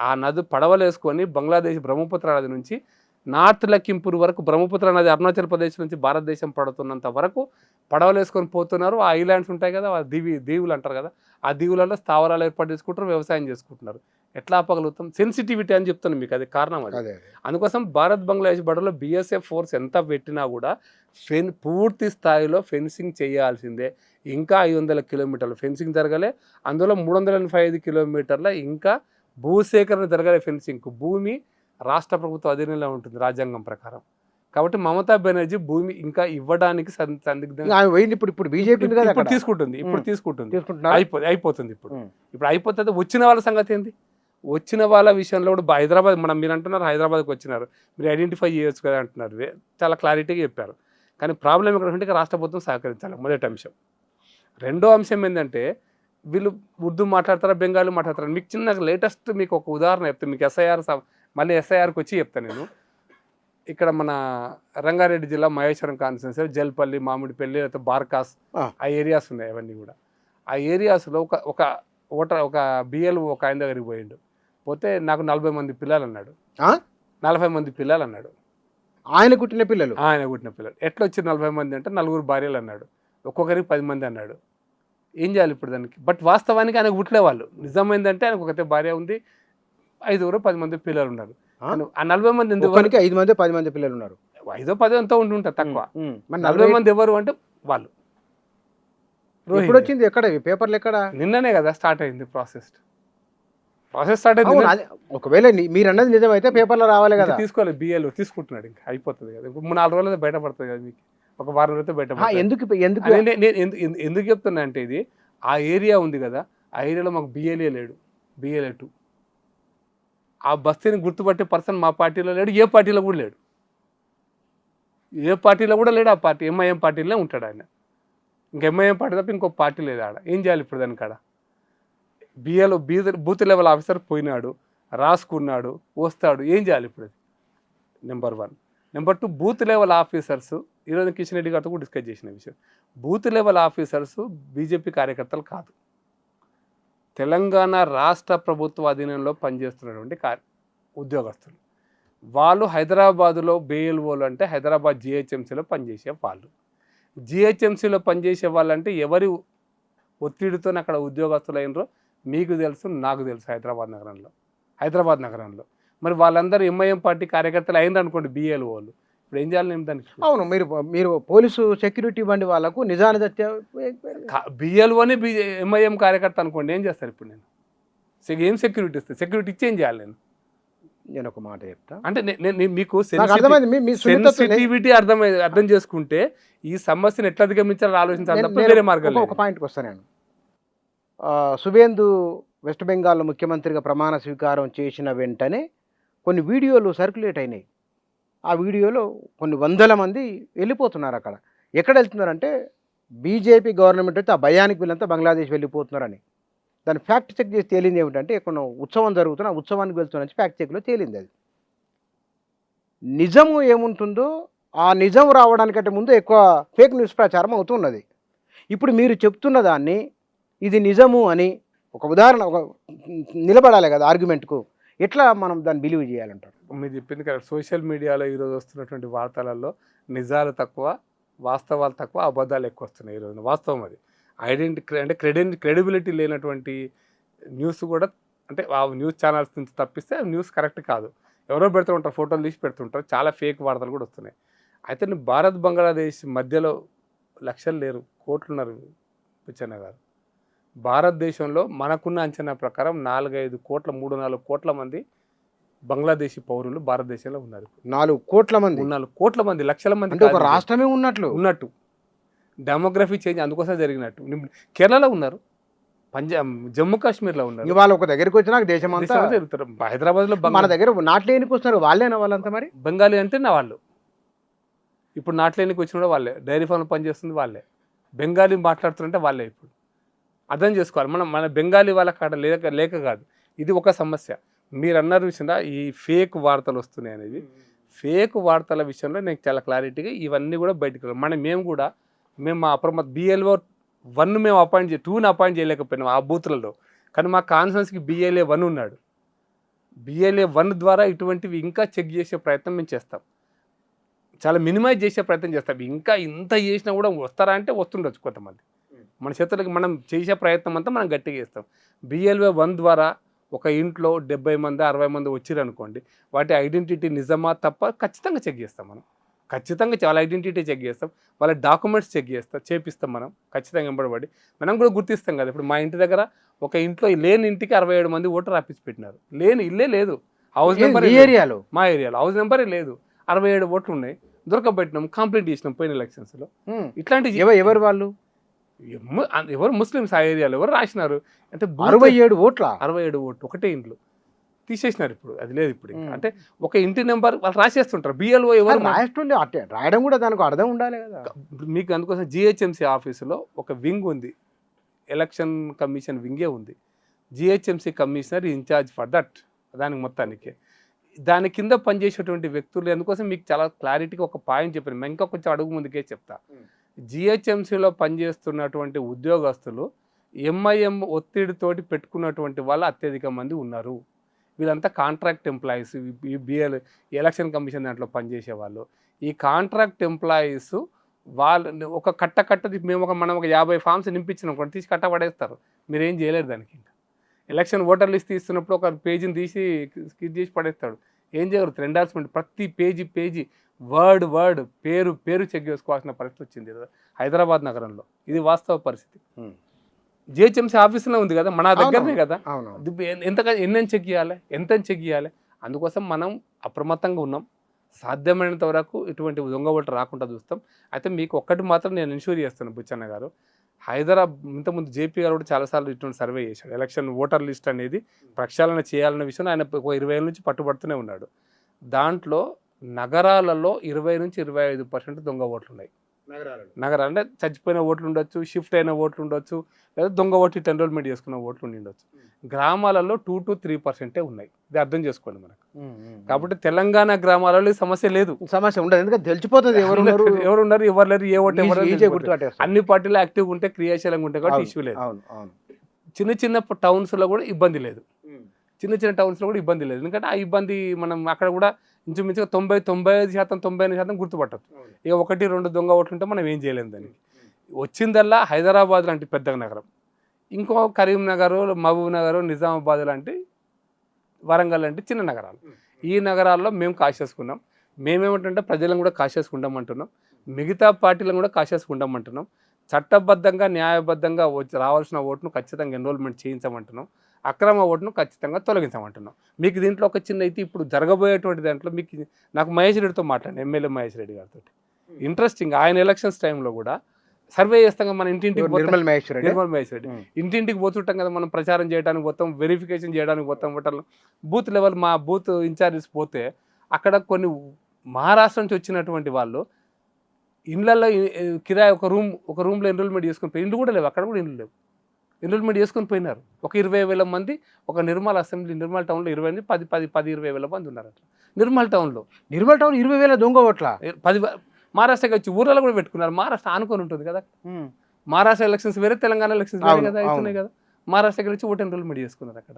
ఆ నది పడవలు వేసుకొని బంగ్లాదేశ్ బ్రహ్మపుత్ర నది నుంచి నార్త్ లఖింపూర్ వరకు, బ్రహ్మపుత్ర నది అరుణాచల్ ప్రదేశ్ నుంచి భారతదేశం పడుతున్నంత వరకు పడవలు వేసుకొని పోతున్నారు. ఆ ఐలాండ్స్ ఉంటాయి కదా, ఆ దీవులు అంటారు కదా, ఆ దీవులలో స్థావరాలు ఏర్పాటు చేసుకుంటారు, వ్యవసాయం చేసుకుంటున్నారు. ఎట్లా ఆపగలుగుతాం? సెన్సిటివిటీ అని చెప్తాను మీకు, అది కారణం అది. అందుకోసం భారత్ బంగ్లాదేశ్ బోర్డర్లో బీఎస్ఎఫ్ ఫోర్స్ ఎంత పెట్టినా కూడా పూర్తి స్థాయిలో ఫెన్సింగ్ చేయాల్సిందే. ఇంకా 500 కిలోమీటర్లు ఫెన్సింగ్ జరగలే, అందులో 385 కిలోమీటర్ల ఇంకా భూసేకరణ జరగలే. ఫెన్సింగ్ భూమి రాష్ట్ర ప్రభుత్వ అధీనంలో ఉంటుంది రాజ్యాంగం ప్రకారం. కాబట్టి మమతా బెనర్జీ భూమి ఇంకా ఇవ్వడానికి సందిగ్ధంగా ఇప్పుడు బీజేపీ తీసుకుంటుంది. అయిపోతుంది. ఇప్పుడు అయిపోతుంది. వచ్చిన వాళ్ళ సంగతి ఏంది? వచ్చిన వాళ్ళ విషయంలో కూడా హైదరాబాద్, మీరు అంటున్నారు హైదరాబాద్కి వచ్చినారు, మీరు ఐడెంటిఫై చేయొచ్చు కదా అంటున్నారు, చాలా క్లారిటీగా చెప్పారు. కానీ ప్రాబ్లం ఎక్కడ రాష్ట్ర ప్రభుత్వం సహకరించాలి, మొదటి అంశం. రెండో అంశం ఏంటంటే వీళ్ళు ఉర్దూ మాట్లాడతారా, బెంగాలీ మాట్లాడతారా? మీకు చిన్న లేటెస్ట్ మీకు ఒక ఉదాహరణ చెప్తాను. మీకు మళ్ళీ ఎస్ఐఆర్కి వచ్చి చెప్తాను నేను. ఇక్కడ మన రంగారెడ్డి జిల్లా మహేశ్వరం కాన్స్టిట్యున్సీ జల్పల్లి, మామిడిపల్లి, లేకపోతే బార్కాస్, ఆ ఏరియాస్ ఉన్నాయి. అవన్నీ కూడా ఆ ఏరియాస్లో ఒక బిఎల్ ఒక ఆయన దగ్గరికి పోయిండు. పోతే నాకు 40 మంది పిల్లలు అన్నాడు. 40 మంది పిల్లలు అన్నాడు. ఆయన పుట్టిన పిల్లలు ఎట్లా వచ్చి 40 మంది అంటే 4 భార్యలు అన్నాడు, ఒక్కొక్కరికి 10 మంది అన్నాడు. ఏం చేయాలి ఇప్పుడు దానికి? బట్ వాస్తవానికి ఆయనకు పుట్లే వాళ్ళు. నిజమైందంటే ఆయనకు ఒకటే భార్య ఉంది, 5-10 మంది పిల్లలు ఉన్నారు. ఆ 40 మంది 5 మంది 10 మంది పిల్లలు ఉన్నారు. 5-10 ఎంతో ఉంటుంటారు తక్కువ. 40 మంది ఎవరు అంటే వాళ్ళు. ఇప్పుడు వచ్చింది ఎక్కడ పేపర్లు ఎక్కడ? నిన్ననే కదా స్టార్ట్ అయింది ప్రాసెస్ స్టార్ట్ అయింది. ఒకవేళ మీరు అన్నది నిజమైతే పేపర్లో రావాలి కదా. తీసుకోవాలి, బిఏలో తీసుకుంటున్నాడు, ఇంకా అయిపోతుంది కదా. 3-4 రోజులు బయటపడుతుంది కదా, మీకు ఒక వారం రోజులు బయటపడుతుంది. ఎందుకు చెప్తున్నా అంటే ఇది ఆ ఏరియా ఉంది కదా, ఆ ఏరియాలో మాకు బిఏలే లేడు, బిఏలే 2. ఆ బస్తీని గుర్తుపట్టే పర్సన్ మా పార్టీలో లేడు, ఏ పార్టీలో కూడా లేడు, ఆ పార్టీ ఎంఐఎం పార్టీలోనే ఉంటాడు ఆయన. ఇంక ఎంఐఎం పార్టీ తప్ప ఇంకో పార్టీ లేదు ఆడ. ఏం చేయాలి ఇప్పుడు దానికాడ? బిఏలో బూత్ లెవెల్ ఆఫీసర్ పోయినాడు, రాసుకున్నాడు, వస్తాడు, ఏం చేయాలి ఇప్పుడు? అది number 1. Number 2, booth level officers ఈరోజు కిషన్ రెడ్డి గారితో కూడా డిస్కస్ చేసిన విషయం, బూత్ లెవెల్ ఆఫీసర్స్ బీజేపీ కార్యకర్తలు కాదు, తెలంగాణ రాష్ట్ర ప్రభుత్వ అధీనంలో పనిచేస్తున్నటువంటి ఉద్యోగస్తులు. వాళ్ళు హైదరాబాదులో BLOలు అంటే హైదరాబాద్ GHMCలో పనిచేసే వాళ్ళు. GHMCలో పనిచేసే వాళ్ళంటే ఎవరి ఒత్తిడితో అక్కడ ఉద్యోగస్తులు అయినరో మీకు తెలుసు, నాకు తెలుసు. హైదరాబాద్ నగరంలో మరి వాళ్ళందరూ MIM పార్టీ కార్యకర్తలు అయినరు అనుకోండి BLOలు, ఇప్పుడు ఏం చేయాలి నేను దానికి? అవును, మీరు పోలీసు సెక్యూరిటీ ఇవ్వండి వాళ్ళకు, నిజానిజత్య BLOని MIM కార్యకర్త అనుకోండి, ఏం చేస్తారు ఇప్పుడు? నేను ఏం సెక్యూరిటీ ఇస్తే? సెక్యూరిటీ ఇచ్చి ఏం చేయాలి నేను ఒక మాట చెప్తా. అంటే మీకు అర్థమైంది, సెన్సిటివిటీ అర్థం చేసుకుంటే ఈ సమస్యను ఎట్లా అధిగమించాలని ఆలోచించాలి తప్ప వేరే మార్గం. ఒక పాయింట్కి వస్తాను నేను. సువేందు వెస్ట్ బెంగాల్లో ముఖ్యమంత్రిగా ప్రమాణ స్వీకారం చేసిన వెంటనే కొన్ని వీడియోలు సర్క్యులేట్ అయినాయి. ఆ వీడియోలో కొన్ని వందల మంది వెళ్ళిపోతున్నారు. అక్కడ ఎక్కడ వెళ్తున్నారంటే బీజేపీ గవర్నమెంట్ అయితే ఆ భయానికి వీళ్ళంతా బంగ్లాదేశ్ వెళ్ళిపోతున్నారని. దాన్ని ఫ్యాక్ట్ చెక్ చేసి తేలింది ఏమిటంటే ఎక్కడ ఉత్సవం జరుగుతున్న ఆ ఉత్సవానికి వెళ్తున్నా ఫ్యాక్ట్ చెక్లో తేలింది. అది నిజము ఏముంటుందో ఆ నిజం రావడానికంటే ముందు ఎక్కువ ఫేక్ న్యూస్ ప్రచారం అవుతున్నది. ఇప్పుడు మీరు చెప్తున్న దాన్ని ఇది నిజము అని ఒక ఉదాహరణ ఒక నిలబడాలి కదా ఆర్గ్యుమెంట్కు, ఎట్లా మనం దాన్ని బిలీవ్ చేయాలంటారు? మీరు చెప్పింది కదా, సోషల్ మీడియాలో ఈరోజు వస్తున్నటువంటి వార్తలలో నిజాలు తక్కువ, వాస్తవాలు తక్కువ, అబద్ధాలు ఎక్కువ వస్తున్నాయి ఈరోజు. వాస్తవం అది. అంటే క్రెడిబిలిటీ లేనటువంటి న్యూస్ కూడా, అంటే ఆ న్యూస్ ఛానల్స్ నుంచి తప్పిస్తే న్యూస్ కరెక్ట్ కాదు. ఎవరో పెడుతుంటారు, ఫోటోలు తీసి పెడుతుంటారు, చాలా ఫేక్ వార్తలు కూడా వస్తున్నాయి. అయితే భారత్ బంగ్లాదేశ్ మధ్యలో లక్షలు లేరు, కోట్లున్నారు పిచ్చన్న గారు. భారతదేశంలో మనకున్న అంచనా ప్రకారం 4-5 కోట్ల 3-4 కోట్ల మంది బంగ్లాదేశీ పౌరులు భారతదేశంలో ఉన్నారు. 4 కోట్ల మంది, 4 కోట్ల మంది, లక్షల మంది, అంటే ఒక రాష్ట్రమే ఉన్నట్టు. డెమోగ్రఫీ చేంజ్ అందుకోసం జరిగినట్టు. కేరళలో ఉన్నారు, జమ్మూ కాశ్మీర్లో ఉన్నారు. ఇవాళ ఒక దగ్గరికి వచ్చినా దేశం అంతా జరుగుతారు. హైదరాబాద్లో మన దగ్గర నాట్లేనికి వస్తున్నారు, వాళ్ళేనా వాళ్ళంతా? మరి బెంగాలీ అంటే నా వాళ్ళు, ఇప్పుడు నాట్లేనికి వచ్చిన కూడా వాళ్ళే, డైరీ ఫామ్లో పనిచేస్తుంది వాళ్ళే, బెంగాలీ మాట్లాడుతుంటే వాళ్ళే. ఇప్పుడు అర్థం చేసుకోవాలి, మన బెంగాలీ వాళ్ళ కాడ లేక కాదు, ఇది ఒక సమస్య. మీరు అన్నారు విషయంలో ఈ ఫేక్ వార్తలు వస్తున్నాయి అనేది, ఫేక్ వార్తల విషయంలో నేను చాలా క్లారిటీగా ఇవన్నీ కూడా బయటకు మేము మా అప్రమత్త BLO-1 మేము అపాయింట్ 2ని అపాయింట్ చేయలేకపోయినాం ఆ బూత్లలో, కానీ మా కాన్ఫరెన్స్కి BLA-1 ఉన్నాడు. BLA-1 ద్వారా ఇటువంటివి ఇంకా చెక్ చేసే ప్రయత్నం మేము చేస్తాం, చాలా మినిమైజ్ చేసే ప్రయత్నం చేస్తాం. ఇంకా ఇంత చేసినా కూడా వస్తారా అంటే వస్తుండొచ్చు కొంతమంది. మన చేతులకి మనం చేసే ప్రయత్నం అంతా మనం గట్టిగా చేస్తాం. BLA-1 ద్వారా ఒక ఇంట్లో 70 మంది 60 మంది వచ్చిరు అనుకోండి, వాటి ఐడెంటిటీ నిజమా తప్ప ఖచ్చితంగా చెక్ చేస్తాం. మనం ఖచ్చితంగా వాళ్ళ ఐడెంటిటీ చెక్ చేస్తాం, వాళ్ళ డాక్యుమెంట్స్ చెక్ చేపిస్తాం. మనం ఖచ్చితంగా వెంబడబడి మనం కూడా గుర్తిస్తాం కదా. ఇప్పుడు మా ఇంటి దగ్గర ఒక ఇంట్లో లేని ఇంటికి 67 మంది ఓటర్ ఆఫీస్ పెట్టినారు, లేని ఇల్లే లేదు, హౌస్ నెంబర్ ఏరియాలో, మా ఏరియాలో హౌస్ నెంబరే లేదు, 67 ఓట్లు ఉన్నాయి, దొరకబెట్టినాం, కంప్లీట్ చేసినాం పోయిన ఎలక్షన్స్లో. ఇట్లాంటి ఎవరు వాళ్ళు? ఎవరు ముస్లిమ్స్ ఆ ఏరియాలో ఎవరు రాసినారు అంటే 67 ఓట్ల 67 ఓట్లు ఒకటే ఇంట్లో తీసేసినారు. ఇప్పుడు అది లేదు. ఇప్పుడు అంటే ఒక ఇంటి నెంబర్ వాళ్ళు రాసేస్తుంటారు. BLO ఎవరు రాయడం కూడా దానికి అర్థం ఉండాలి కదా. మీకు అందుకోసం GHMC ఆఫీసులో ఒక వింగ్ ఉంది, ఎలక్షన్ కమిషన్ వింగే ఉంది. GHMC commissioner incharge for that, దానికి మొత్తానికి దాని కింద పనిచేసేటువంటి వ్యక్తులు. అందుకోసం మీకు చాలా క్లారిటీగా ఒక పాయింట్ చెప్పాను, ఇంకా కొంచెం అడుగు ముందుకే చెప్తా. GHMCలో పనిచేస్తున్నటువంటి ఉద్యోగస్తులు MIM ఒత్తిడితోటి పెట్టుకున్నటువంటి వాళ్ళు అత్యధిక మంది ఉన్నారు. వీళ్ళంతా కాంట్రాక్ట్ ఎంప్లాయీస్, ఎలక్షన్ కమిషన్ దాంట్లో పనిచేసే వాళ్ళు. ఈ కాంట్రాక్ట్ ఎంప్లాయీస్ వాళ్ళు ఒక కట్టది మనం ఒక 50 ఫామ్స్ నింపించినాం కొన్ని తీసి కట్టబడేస్తారు, మీరేం చేయలేరు దానికి. ఇంకా ఎలక్షన్ ఓటర్ లిస్ట్ తీస్తున్నప్పుడు ఒక పేజీని తీసి స్కిప్ చేసి పడేస్తాడు, ఏం చేయగలుగుతారు? ఎండార్స్మెంట్ ప్రతి పేజీ వర్డ్ పేరు చెక్ చేసుకోవాల్సిన పరిస్థితి వచ్చింది హైదరాబాద్ నగరంలో. ఇది వాస్తవ పరిస్థితి. GHMC ఆఫీసులో ఉంది కదా, మన దగ్గరనే కదా. ఎన్నెన్ని చెక్ చేయాలి, ఎంతని చెక్ చేయాలి? అందుకోసం మనం అప్రమత్తంగా ఉన్నాం. సాధ్యమైనంత వరకు ఇటువంటి దొంగ ఓట్లు రాకుండా చూస్తాం. అయితే మీకు ఒక్కటి మాత్రం నేను ఇన్షూర్ చేస్తాను బుచ్చన్న గారు, ఇంతకుముందు JP గారు కూడా చాలాసార్లు ఇటువంటి సర్వే చేశాడు. ఎలక్షన్ ఓటర్ లిస్ట్ అనేది ప్రక్షాళన చేయాలన్న విషయం ఆయన ఒక 20 ఏళ్ళ నుంచి పట్టుబడుతూనే ఉన్నాడు. దాంట్లో నగరాలలో 20 నుంచి 25% దొంగ ఓట్లు ఉన్నాయి. నగరాలు అంటే చచ్చిపోయిన ఓట్లు ఉండొచ్చు, షిఫ్ట్ అయిన ఓట్లు ఉండొచ్చు, లేదా దొంగ ఓటు ఎన్రోల్మెంట్ చేసుకున్న ఓట్లు ఉండి ఉండొచ్చు. గ్రామాలలో 2 to 3% ఉన్నాయి. ఇది అర్థం చేసుకోండి మనకు. కాబట్టి తెలంగాణ గ్రామాలలో ఈ సమస్య లేదు. సమస్య ఉండదు, ఎందుకంటే తెలిసిపోతుంది ఎవరున్నారు ఎవరు లేరు, ఏ ఓటు ఎవరు ఈజీగా గుర్తుపట్టేస్తారు. అన్ని పార్టీలు యాక్టివ్గా ఉంటే క్రియాశీలంగా ఉంటాయి కాబట్టి ఇష్యూ లేదు. చిన్న చిన్న టౌన్స్లో కూడా ఇబ్బంది లేదు. చిన్న చిన్న టౌన్స్లో కూడా ఇబ్బంది లేదు. ఎందుకంటే ఆ ఇబ్బంది మనం అక్కడ కూడా ఇంచుమించుగా 95% 98% గుర్తుపట్టచ్చు. ఇక 1-2 దొంగ ఓట్లు ఉంటే మనం ఏం చేయలేము దానికి. వచ్చిందల్లా హైదరాబాద్ లాంటి పెద్ద నగరం, ఇంకో కరీంనగర్, మహబూబ్ నగర్, నిజామాబాద్ లాంటి, వరంగల్ లాంటి చిన్న నగరాలు. ఈ నగరాల్లో మేము కాషియస్గా మేమేమంటుంటే ప్రజలను కూడా కాషియస్గా ఉండమంటున్నాం, మిగతా పార్టీలను కూడా కాషియస్గా ఉండమంటున్నాం. చట్టబద్ధంగా న్యాయబద్ధంగా రావాల్సిన ఓటును ఖచ్చితంగా ఎన్రోల్మెంట్ చేయించమంటున్నాం, అక్రమ ఓటును ఖచ్చితంగా తొలగించమంటున్నాం. మీకు దీంట్లో ఒక చిన్న అయితే ఇప్పుడు జరగబోయేటువంటి దాంట్లో మీకు నాకు మహేష్ రెడ్డితో మాట్లాడాను, ఎమ్మెల్యే మహేష్ రెడ్డి గారితో. ఇంట్రెస్టింగ్, ఆయన ఎలక్షన్స్ టైంలో కూడా సర్వే చేస్తాం కదా, మన ఇంటింటికి నిర్మల్ మహేష్ రెడ్డి ఇంటింటికి పోతుంటాం కదా, మనం ప్రచారం చేయడానికి పోతాం, వెరిఫికేషన్ చేయడానికి పోతాం, ఓటర్లు బూత్ లెవెల్ మా బూత్ ఇన్ఛార్జెస్ పోతే అక్కడ కొన్ని మహారాష్ట్ర నుంచి వచ్చినటువంటి వాళ్ళు ఇళ్ళల్లో కిరాయి ఒక రూమ్లో ఎన్రోల్మెంట్ చేసుకుని పోయి, ఇండ్లు కూడా లేవు, అక్కడ కూడా ఇండ్లు లేవు, ఎన్రోల్మెంట్ చేసుకొని పోయినారు. ఒక 20,000 మంది ఒక నిర్మల్ అసెంబ్లీ, నిర్మల్ టౌన్లో 20,000 మంది ఉన్నారు అట్లా. నిర్మల్ టౌన్ 20,000 దొంగ ఓట్ల 10 మహారాష్ట్రకి వచ్చి ఊర్లలో కూడా పెట్టుకున్నారు. మహారాష్ట్ర ఆనుకొని ఉంటుంది కదా, మహారాష్ట్ర ఎలక్షన్స్ వేరే, తెలంగాణ ఎలక్షన్స్ వేరే కదా, అవుతున్నాయి కదా. మహారాష్ట్రకి వచ్చి ఓటు ఎన్రోల్మెంట్ చేసుకున్నారు, అక్కడ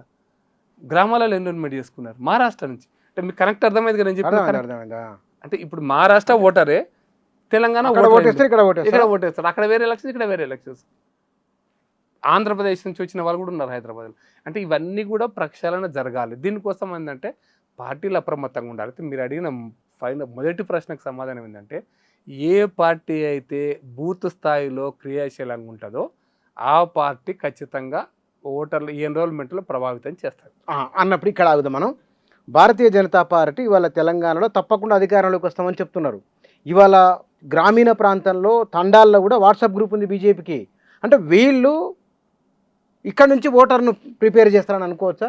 గ్రామాలలో ఎన్రోల్మెంట్ చేసుకున్నారు మహారాష్ట్ర నుంచి. అంటే మీకు కరెక్ట్ అర్థమైంది కదా నేను చెప్పిన. అంటే ఇప్పుడు మహారాష్ట్ర ఓటరే, తెలంగాణ ఇక్కడ ఓటేస్తారు, అక్కడ వేరే ఎలక్షన్స్, ఇక్కడ వేరే ఎలక్షన్స్. ఆంధ్రప్రదేశ్ నుంచి వచ్చిన వాళ్ళు కూడా ఉన్నారు హైదరాబాద్లో. అంటే ఇవన్నీ కూడా ప్రక్షాళన జరగాలి. దీనికోసం ఏంటంటే పార్టీలు అప్రమత్తంగా ఉండాలి. అయితే మీరు అడిగిన మొదటి ప్రశ్నకు సమాధానం ఏంటంటే, ఏ పార్టీ అయితే బూత్ స్థాయిలో క్రియాశీలంగా ఉంటుందో ఆ పార్టీ ఖచ్చితంగా ఓటర్లు ఈ ఎన్రోల్మెంట్లో ప్రభావితం చేస్తారు అన్నప్పుడు ఇక్కడ ఆగుదాం మనం. భారతీయ జనతా పార్టీ ఇవాళ తెలంగాణలో తప్పకుండా అధికారంలోకి వస్తామని చెప్తున్నారు. ఇవాళ గ్రామీణ ప్రాంతంలో తండాల్లో కూడా వాట్సాప్ గ్రూప్ ఉంది బీజేపీకి. అంటే వీళ్ళు ఇక్కడ నుంచి ఓటర్ను ప్రిపేర్ చేస్తారని అనుకోవచ్చా?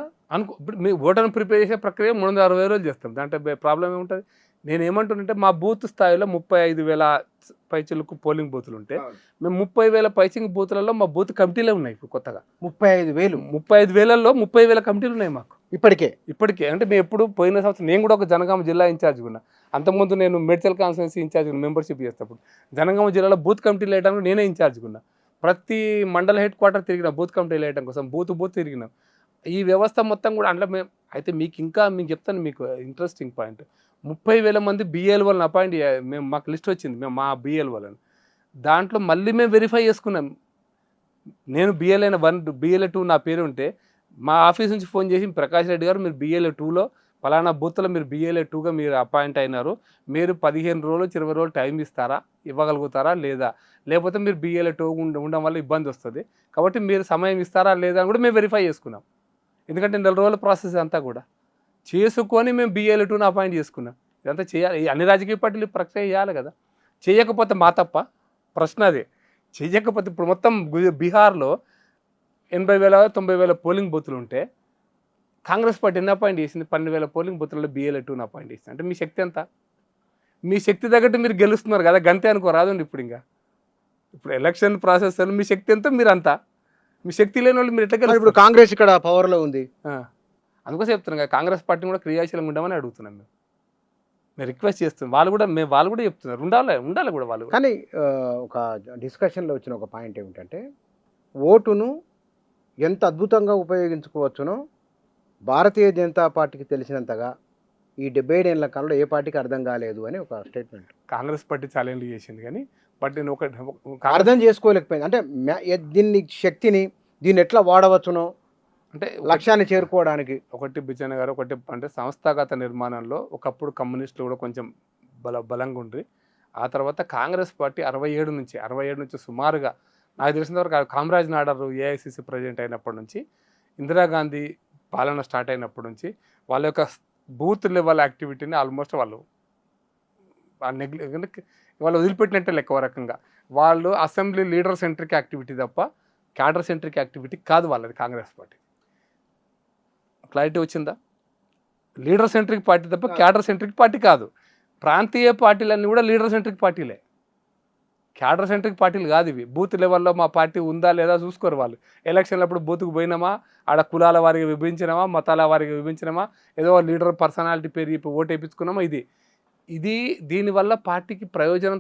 ఇప్పుడు మీ ఓటర్ను ప్రిపేర్ చేసే ప్రక్రియ 360 రోజులు చేస్తాం, దాంట్లో ప్రాబ్లం ఏముంటుంది? నేను ఏమంటున్నంటే మా బూత్ స్థాయిలో 35,000 పైచిలకు పోలింగ్ బూతులు ఉంటే మేము 30,000 పైచింగ్ బూతులలో మా బూత్ కమిటీలే ఉన్నాయి. ఇప్పుడు కొత్తగా 35,000లో 30,000 కమిటీలు ఉన్నాయి మాకు ఇప్పటికే. అంటే మేము ఎప్పుడు పోయిన సంవత్సరం నేను కూడా ఒక జనగామ జిల్లా ఇన్ఛార్జ్ ఉన్నా, అంతకుముందు నేను మేడ్చల్ కాన్స్టిట్యున్సీ ఇన్ఛార్జ్ మెంబర్షిప్ చేసేటప్పుడు జనగామ జిల్లాలో బూత్ కమిటీలు వేయడానికి నేనే ఇన్ఛార్జ్ ఉన్నా. ప్రతి మండల హెడ్ క్వార్టర్ తిరిగిన బూత్ కమిటీలు వేయడం కోసం బూత్ తిరిగినాం. ఈ వ్యవస్థ మొత్తం కూడా అందులో మేము అయితే మీకు చెప్తాను, మీకు ఇంట్రెస్టింగ్ పాయింట్, 30,000 మంది బిఎల్ వాళ్ళని అపాయింట్ మేము మాకు లిస్ట్ వచ్చింది, మేము మా బిఎల్ వాళ్ళని దాంట్లో మళ్ళీ మేము వెరిఫై చేసుకున్నాం. నేను బిఎల్ఏ 1 బిఎల్ఏ 2 నా పేరు ఉంటే మా ఆఫీస్ నుంచి ఫోన్ చేసి, ప్రకాష్ రెడ్డి గారు మీరు బిఎల్ఏ 2లో పలానా బూత్లో మీరు బిఎల్ఏ 2గా మీరు అపాయింట్ అయినారు, మీరు 15 రోజులు 20 రోజులు టైం ఇవ్వగలుగుతారా లేదా, లేకపోతే మీరు బిఎల్ఏ 2 ఉండడం వల్ల ఇబ్బంది వస్తుంది కాబట్టి మీరు సమయం ఇస్తారా లేదా అని కూడా మేము వెరిఫై చేసుకున్నాం. ఎందుకంటే 4 రోజుల ప్రాసెస్ అంతా కూడా చేసుకొని మేము బిఎల్ఏ 2ను అపాయింట్ చేసుకున్నాం. ఇదంతా చేయాలి, అన్ని రాజకీయ పార్టీలు ప్రక్రియ చేయాలి కదా. చేయకపోతే మా తప్ప? ప్రశ్న అదే. చేయకపోతే ఇప్పుడు మొత్తం బీహార్లో 80,000 90,000 పోలింగ్ బూతులు ఉంటే కాంగ్రెస్ పార్టీ ఎన్ని అపాయింట్ చేసింది? 12,000 పోలింగ్ బూతులలో బిఎల్ఏ 2ను అపాయింట్ చేసింది. అంటే మీ శక్తి ఎంత? మీ శక్తి తగ్గట్టు మీరు గెలుస్తున్నారు కదా, గంతే అనుకోరాదండి. ఇప్పుడు ఎలక్షన్ ప్రాసెస్ మీ శక్తి ఎంత, మీరు అంతా. మీ శక్తి లేని వాళ్ళు మీరు ఎట్లా గెలుస్తారు? ఇప్పుడు కాంగ్రెస్ ఇక్కడ పవర్లో ఉంది, అందుకోసం చెప్తున్నాం కదా, కాంగ్రెస్ పార్టీని కూడా క్రియాశీలంగా ఉండమని అడుగుతున్నాం మేము రిక్వెస్ట్ చేస్తున్నాం. వాళ్ళు కూడా చెప్తున్నారు ఉండాలి కూడా వాళ్ళు. కానీ ఒక డిస్కషన్లో వచ్చిన ఒక పాయింట్ ఏమిటంటే, ఓటును ఎంత అద్భుతంగా ఉపయోగించుకోవచ్చునో భారతీయ జనతా పార్టీకి తెలిసినంతగా ఈ 77 ఏళ్ల కాలంలో ఏ పార్టీకి అర్థం కాలేదు అని ఒక స్టేట్మెంట్. కాంగ్రెస్ పార్టీ ఛాలెంజ్ చేసింది కానీ బట్ నేను అర్థం చేసుకోలేకపోయింది. అంటే శక్తిని దీన్ని ఎట్లా వాడవచ్చునో, అంటే లక్ష్యాన్ని చేరుకోవడానికి. ఒకటి బిచ్చన్న గారు, ఒకటి అంటే సంస్థాగత నిర్మాణంలో ఒకప్పుడు కమ్యూనిస్టులు కూడా కొంచెం బలంగా ఉండి, ఆ తర్వాత కాంగ్రెస్ పార్టీ 67 నుంచి సుమారుగా నాకు తెలిసిన వరకు కామరాజ్ నాడారు ఏఐసిసి ప్రెసిడెంట్ అయినప్పటి నుంచి, ఇందిరాగాంధీ పాలన స్టార్ట్ అయినప్పటి నుంచి వాళ్ళ యొక్క బూత్ లెవెల్ యాక్టివిటీని ఆల్మోస్ట్ వాళ్ళు వదిలిపెట్టినట్టే లెక్క రకంగా. వాళ్ళు అసెంబ్లీ లీడర్ సెంట్రిక్ యాక్టివిటీ తప్ప క్యాడర్ సెంట్రిక్ యాక్టివిటీ కాదు వాళ్ళది కాంగ్రెస్ పార్టీ. క్లారిటీ వచ్చిందా? లీడర్ సెంట్రిక్ పార్టీ తప్ప క్యాడర్ సెంట్రిక్ పార్టీ కాదు. ప్రాంతీయ పార్టీలన్నీ కూడా లీడర్ సెంట్రిక్ పార్టీలే. క్యాడర్ సెంట్రిక్ పార్టీలు కాదు ఇవి. బూత్ లెవెల్లో మా పార్టీ ఉందా లేదా చూసుకోరు వాళ్ళు. ఎలక్షన్లప్పుడు బూత్కు పోయినామా, ఆడ కులాల వారికి విభజించినామా, మతాల వారికి విభజించినామా, ఏదో లీడర్ పర్సనాలిటీ పేరు చెప్పి ఓటు వేయించుకున్నామా, ఇది దీనివల్ల పార్టీకి ప్రయోజనం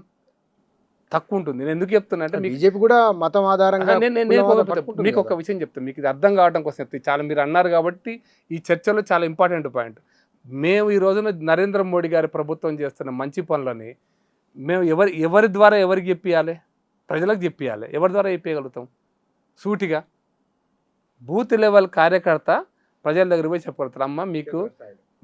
తక్కువ ఉంటుంది. నేను ఎందుకు చెప్తున్నా అంటే బీజేపీ కూడా మతం ఆధారంగా మీకు ఒక విషయం చెప్తాను, మీకు ఇది అర్థం కావడం కోసం చెప్తాను. చాలా మీరు అన్నారు కాబట్టి ఈ చర్చలో చాలా ఇంపార్టెంట్ పాయింట్. మేము ఈ రోజున నరేంద్ర మోడీ గారి ప్రభుత్వం చేస్తున్న మంచి పనులని మేము ఎవరి ద్వారా ఎవరికి చెప్పియాలి? ప్రజలకు చెప్పియాలి. ఎవరి ద్వారా చెప్పగలుగుతాం? సూటిగా బూత్ లెవెల్ కార్యకర్త ప్రజల దగ్గర పోయి చెప్పగలుగుతారు, అమ్మ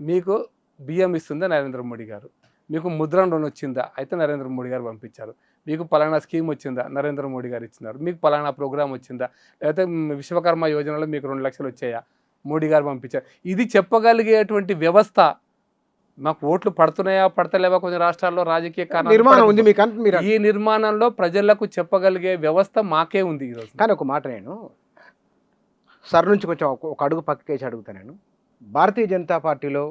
మీకు బియ్యం ఇస్తుందా నరేంద్ర మోడీ గారు, మీకు ముద్రణ రుణం వచ్చిందా, అయితే నరేంద్ర మోడీ గారు పంపించారు, మీకు పలానా స్కీమ్ వచ్చిందా, నరేంద్ర మోడీ గారు ఇచ్చినారు, మీకు పలానా ప్రోగ్రామ్ వచ్చిందా, లేకపోతే విశ్వకర్మ యోజనలో మీకు 2 లక్షలు వచ్చాయా, మోడీ గారు పంపించారు. ఇది చెప్పగలిగేటువంటి వ్యవస్థ మాకు ఓట్లు పడుతున్నాయా పడతలేవా కొన్ని రాష్ట్రాల్లో రాజకీయ నిర్మాణం ఉంది. ఈ నిర్మాణంలో ప్రజలకు చెప్పగలిగే వ్యవస్థ మాకే ఉంది ఈరోజు. కానీ ఒక మాట నేను సార్ నుంచి కొంచెం ఒక అడుగు పక్కకేసి అడుగుతాను. నేను భారతీయ జనతా పార్టీలో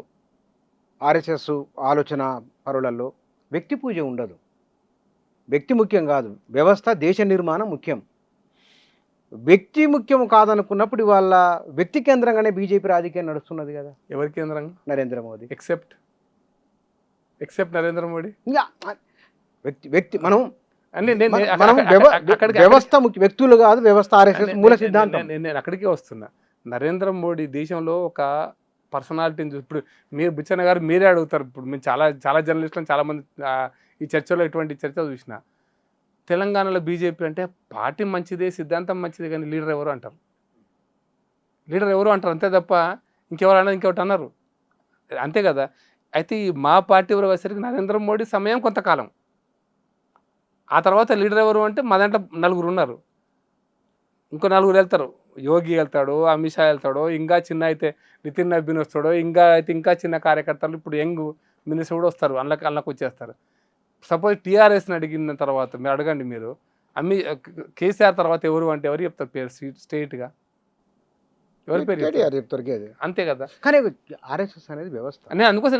ఆర్ఎస్ఎస్ ఆలోచన పరులలో వ్యక్తి పూజ ఉండదు. వ్యక్తి ముఖ్యం కాదు, వ్యవస్థ దేశ నిర్మాణం ముఖ్యం. వ్యక్తి ముఖ్యం కాదనుకున్నప్పుడు వాళ్ళ వ్యక్తి కేంద్రంగానే బీజేపీ రాజకీయం నడుస్తున్నది కదా. ఎవరి కేంద్రంగా? నరేంద్ర మోదీ. ఎక్సెప్ట్ నరేంద్ర మోడీ. వ్యక్తి మనం అక్కడికి వ్యవస్థ వ్యక్తులు కాదు, వ్యవస్థ ఆర్ఎస్ఎస్ మూల సిద్ధాంతం. నేను అక్కడికే వస్తున్నా. నరేంద్ర మోడీ దేశంలో ఒక పర్సనాలిటీని ఇప్పుడు మీరు బుచ్చన్న గారు మీరే అడుగుతారు. ఇప్పుడు మేము చాలా జర్నలిస్టులను చాలామంది ఈ చర్చలో ఇటువంటి చర్చ చూసిన. తెలంగాణలో బీజేపీ అంటే పార్టీ మంచిదే, సిద్ధాంతం మంచిదే, కానీ లీడర్ ఎవరు అంటారు. అంతే తప్ప ఇంకెవరు అన్నారు, అంతే కదా. అయితే ఈ మా పార్టీ ఎవరు వచ్చేసరికి నరేంద్ర మోడీ సమయం కొంతకాలం, ఆ తర్వాత లీడర్ ఎవరు అంటే మా దాంట్లో 4 ఉన్నారు, ఇంకో 4 వెళ్తారు. యోగి వెళ్తాడు, అమిత్ షా వెళ్తాడు, ఇంకా చిన్న అయితే నితిన్ నబీన్ వస్తాడు, ఇంకా చిన్న కార్యకర్తలు ఇప్పుడు యంగ్ మినిస్టర్ కూడా వస్తారు, అందులోకి వచ్చేస్తారు. సపోజ్ టీఆర్ఎస్ని అడిగిన తర్వాత మీరు అడగండి, మీరు కేసీఆర్ తర్వాత ఎవరు అంటే ఎవరు చెప్తారు పేరు స్ట్రైట్గా? ఎవరి పేరు చెప్తారు? అంతే కదా. కానీ ఆర్ఎస్ఎస్ అనేది వ్యవస్థ. నేను అందుకోసం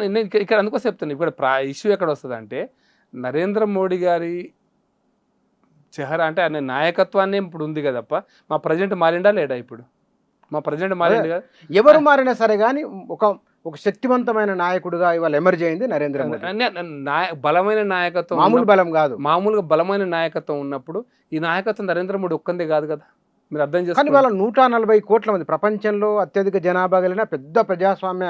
చెప్తాను. ఇప్పుడు ఇష్యూ ఎక్కడ వస్తుంది అంటే నరేంద్ర మోడీ గారి చెహరా అంటే ఆయన నాయకత్వాన్ని ఇప్పుడు ఉంది కదప్ప, మా ప్రజెంట్ మారిండా లేడా? ఇప్పుడు మా ప్రజెంట్ మారింది కదా. ఎవరు మారినా సరే కానీ ఒక శక్తివంతమైన నాయకుడుగా ఇవాళ ఎమర్జ్ అయింది నరేంద్ర మోదీ. బలమైన నాయకత్వం, మామూలు బలం కాదు, మామూలుగా బలమైన నాయకత్వం ఉన్నప్పుడు ఈ నాయకత్వం నరేంద్ర మోడీ ఒక్కందే కాదు కదా, మీరు అర్థం చేసుకోండి. కానీ వాళ్ళ 140 కోట్ల మంది, ప్రపంచంలో అత్యధిక జనాభా కలిగిన పెద్ద ప్రజాస్వామ్య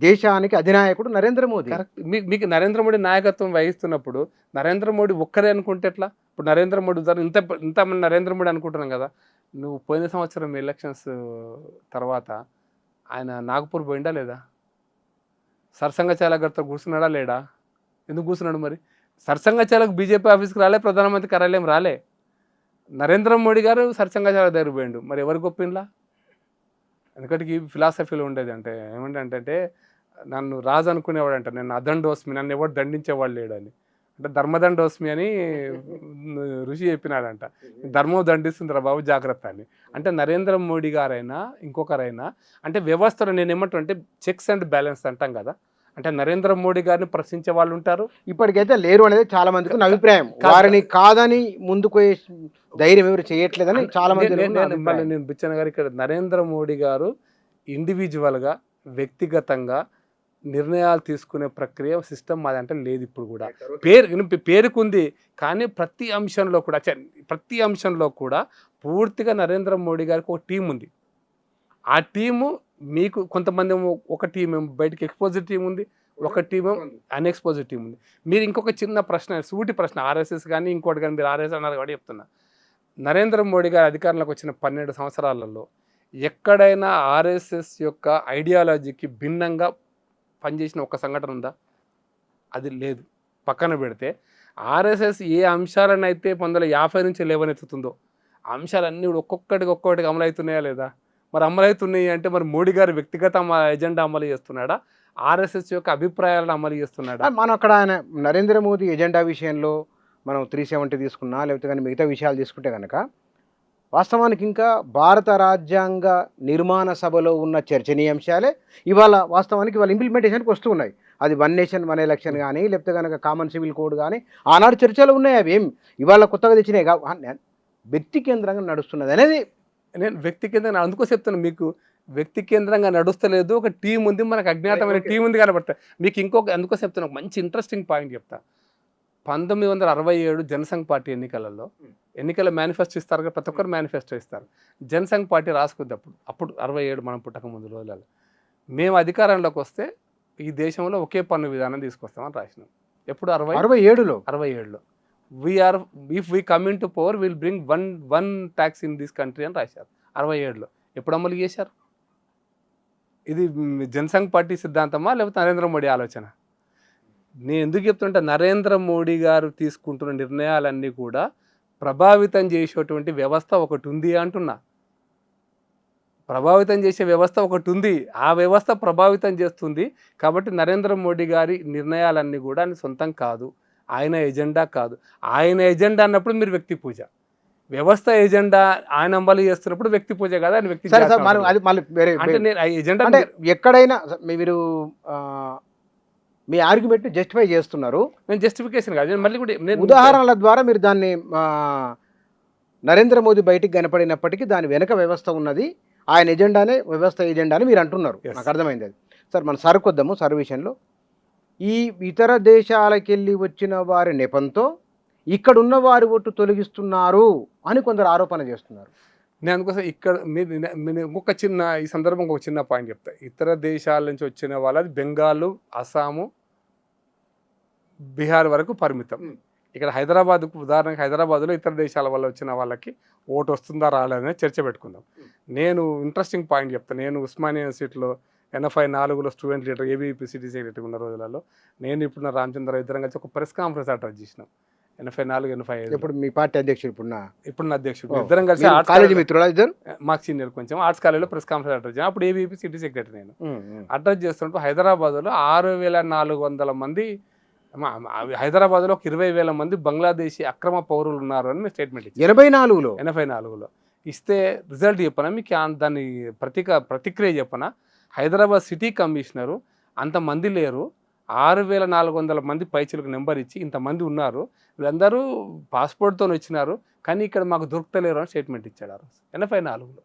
దేశానికి అధినాయకుడు నరేంద్ర మోదీ. కరెక్ట్. మీకు నరేంద్ర మోడీ నాయకత్వం వహిస్తున్నప్పుడు నరేంద్ర మోడీ ఒక్కరే అనుకుంటే ఎట్లా? ఇప్పుడు నరేంద్ర మోడీ ఇంతమంది నరేంద్ర మోడీ అనుకుంటున్నాం కదా. నువ్వు పోయిన సంవత్సరం ఎలక్షన్స్ తర్వాత ఆయన నాగపూర్ పోయిండా లేదా? సర్సంఘచాలక్ గారితో కూర్చున్నాడా లేడా? ఎందుకు కూర్చున్నాడు మరి? సర్సంఘచాలక్ బీజేపీ ఆఫీస్కి రాలే, ప్రధానమంత్రి కార్యాలయం రాలే. నరేంద్ర మోడీ గారు సర్సంఘచాలక్ దగ్గర పోయిండు, మరి ఎవరు గొప్పిండ్లా? ఎందుకంటే ఈ ఫిలాసఫీలో ఉండేది అంటే ఏమంటే నన్ను రాజు అనుకునేవాడు అంట, నేను అదండోస్మి, నన్ను ఎవరు దండించేవాడు లేడని. అంటే ధర్మదండోస్మి అని ఋషి చెప్పినాడంట. ధర్మం దండిస్తుందిరా బాబు జాగ్రత్త అని. అంటే నరేంద్ర మోడీ గారైనా ఇంకొకరైనా అంటే వ్యవస్థలో నేను ఏమంటాను అంటే చెక్స్ అండ్ బ్యాలెన్స్ అంటాం కదా. అంటే నరేంద్ర మోడీ గారిని ప్రశ్నించే వాళ్ళు ఉంటారు, ఇప్పటికైతే లేరు అనేది చాలా మందికి నా అభిప్రాయం. వారిని కాదని ముందుకు ధైర్యం ఎవరు చేయట్లేదని చాలా మంది. నేను బిచ్చన్న గారు ఇక్కడ నరేంద్ర మోడీ గారు ఇండివిజువల్గా వ్యక్తిగతంగా నిర్ణయాలు తీసుకునే ప్రక్రియ సిస్టమ్ మాది అంటే లేదు ఇప్పుడు కూడా. పేరుకుంది కానీ ప్రతి అంశంలో కూడా పూర్తిగా నరేంద్ర మోడీ గారికి ఒక టీం ఉంది. ఆ టీము మీకు కొంతమంది ఒక టీం బయటకు ఎక్స్పోజిట్ టీం ఉంది, ఒక టీం అన్ఎక్స్పోజిట్ టీం ఉంది. మీరు ఇంకొక చిన్న ప్రశ్న, సూటి ప్రశ్న, ఆర్ఎస్ఎస్ కానీ ఇంకోటి కానీ, మీరు ఆర్ఎస్ఎస్ అన్నారు కాబట్టి చెప్తున్నా. నరేంద్ర మోడీ గారు అధికారంలోకి వచ్చిన 12 సంవత్సరాలలో ఎక్కడైనా ఆర్ఎస్ఎస్ యొక్క ఐడియాలజీకి భిన్నంగా పనిచేసిన ఒక సంఘటన ఉందా? అది లేదు. పక్కన పెడితే ఆర్ఎస్ఎస్ ఏ అంశాలనైతే 1950 నుంచి లేవనెత్తుతుందో అంశాలన్నీ ఒక్కొక్కటికి అమలు అవుతున్నాయా లేదా? మరి అమలు అవుతున్నాయి అంటే మరి మోడీ గారు వ్యక్తిగత ఎజెండా అమలు చేస్తున్నాడా, ఆర్ఎస్ఎస్ యొక్క అభిప్రాయాలను అమలు చేస్తున్నాడా? మనం అక్కడ ఆయన నరేంద్ర మోదీ ఎజెండా విషయంలో మనం 370 తీసుకున్నా, లేకపోతే కానీ మిగతా విషయాలు తీసుకుంటే కనుక వాస్తవానికి ఇంకా భారత రాజ్యాంగ నిర్మాణ సభలో ఉన్న చర్చనీయాంశాలే ఇవాళ వాస్తవానికి ఇవాళ ఇంప్లిమెంటేషన్కి వస్తూ ఉన్నాయి. అది వన్ నేషన్ వన్ ఎలక్షన్ కానీ లేకపోతే కనుక కామన్ సివిల్ కోడ్ కానీ ఆనాడు చర్చలు ఉన్నాయి. అవి ఏం ఇవాళ కొత్తగా తెచ్చినాయి వ్యక్తి కేంద్రంగా నడుస్తున్నది అనేది నేను వ్యక్తి కేంద్రంగా అందుకో చెప్తాను మీకు. వ్యక్తి కేంద్రంగా నడుస్తలేదు, ఒక టీం ఉంది, మనకు అజ్ఞాతమైన టీం ఉంది కనబడతా. మీకు ఇంకొక అందుకో చెప్తాను, ఒక మంచి ఇంట్రెస్టింగ్ పాయింట్ చెప్తా. 1967 జనసంఘ్ పార్టీ ఎన్నికల మేనిఫెస్టో ఇస్తారు కదా, ప్రతి ఒక్కరు మేనిఫెస్టో ఇస్తారు. జనసంఘ్ పార్టీ రాసుకుంది అప్పుడు 67 మనం పుట్టక ముందు రోజులలో మేము అధికారంలోకి వస్తే ఈ దేశంలో ఒకే పన్ను విధానం తీసుకొస్తామని రాసినాం. ఎప్పుడు 67లో we are if we come into power will bring one tax in this country అని రాశారు 67లో. ఎప్పుడు అమలు చేశారు? ఇది జనసంఘ్ పార్టీ సిద్ధాంతమా లేకపోతే నరేంద్ర మోడీ ఆలోచన? నేను ఎందుకు చెప్తుంటే నరేంద్ర మోడీ గారు తీసుకుంటున్న నిర్ణయాలన్నీ కూడా ప్రభావితం చేసేటువంటి వ్యవస్థ ఒకటి ఉంది అంటున్నా. ప్రభావితం చేసే వ్యవస్థ ఒకటి ఉంది, ఆ వ్యవస్థ ప్రభావితం చేస్తుంది. కాబట్టి నరేంద్ర మోడీ గారి నిర్ణయాలన్నీ కూడా ఆయన సొంతం కాదు, ఆయన ఎజెండా కాదు. ఆయన ఎజెండా అన్నప్పుడు మీరు వ్యక్తి పూజ, వ్యవస్థ ఎజెండా ఆయన అమలు చేస్తున్నప్పుడు వ్యక్తి పూజ కాదు, ఆయన వ్యక్తి ఎజెండా. అంటే ఎక్కడైనా మీరు మీ ఆర్గ్యుమెంట్ జస్టిఫై చేస్తున్నారు. నేను జస్టిఫికేషన్ కాదు, మళ్ళీ కూడా ఉదాహరణల ద్వారా మీరు దాన్ని నరేంద్ర మోదీ బయటికి కనపడినప్పటికీ దాని వెనక వ్యవస్థ ఉన్నది, ఆయన ఎజెండానే వ్యవస్థ ఎజెండా అని మీరు అంటున్నారు. నాకు అర్థమైంది అది. సార్ మన సరుకొద్దాము. సరు విషయంలో ఈ ఇతర దేశాలకు వెళ్ళి వచ్చిన వారి నెపంతో ఇక్కడున్న వారి ఓటు తొలగిస్తున్నారు అని కొందరు ఆరోపణ చేస్తున్నారు. నేను అందుకోసం ఇక్కడ మీరు ఇంకొక చిన్న ఈ సందర్భంగా ఒక చిన్న పాయింట్ చెప్తా. ఇతర దేశాల నుంచి వచ్చిన వాళ్ళది బెంగాల్, అస్సాము, బీహార్ వరకు పరిమితం. ఇక్కడ హైదరాబాద్కు ఉదాహరణకు హైదరాబాద్లో ఇతర దేశాల వల్ల వచ్చిన వాళ్ళకి ఓటు వస్తుందా రాలేదనే చర్చ పెట్టుకుందాం. నేను ఇంట్రెస్టింగ్ పాయింట్ చెప్తాను. నేను ఉస్మానియా యూనివర్సిటీలో 84లో student leader ABP city secretary ఉన్న రోజులలో నేను ఇప్పుడు రామచంద్ర ఇద్దరం కలిసి ఒక ప్రెస్ కాన్ఫరెన్స్ అటెండ్ చేసినాం. 84, 85. ఇప్పుడు మీ పార్టీ అధ్యక్షుడు ఇప్పుడు అధ్యక్షుడు ఇద్దరం కలిసి కాలేజీ మిత్రులు ఇద్దరు మాకు సీనియర్ కొంచెం ఆర్ట్స్ కాలేజీలో ప్రెస్ కాన్ఫరెన్స్ అడ్రస్ చేసాను. అప్పుడు ఏబీపీ సిటీ సెక్రటరీ నేను అడ్రస్ చేస్తుంటే హైదరాబాద్లో 6400 మంది, హైదరాబాద్లో ఒక 20,000 మంది బంగ్లాదేశీ అక్రమ పౌరులు ఉన్నారు అని మేము స్టేట్మెంట్ ఇచ్చాం. 84లో ఇస్తే రిజల్ట్ చెప్పనా మీకు, దాన్ని ప్రతిక్రియ చెప్పనా? హైదరాబాద్ సిటీ కమిషనరు అంతమంది లేరు, 6400 మంది పైచలకు నెంబర్ ఇచ్చి ఇంతమంది ఉన్నారు, వీళ్ళందరూ పాస్పోర్ట్తో వచ్చినారు కానీ ఇక్కడ మాకు దొరుకుతలేరు అని స్టేట్మెంట్ ఇచ్చాడు. 84లో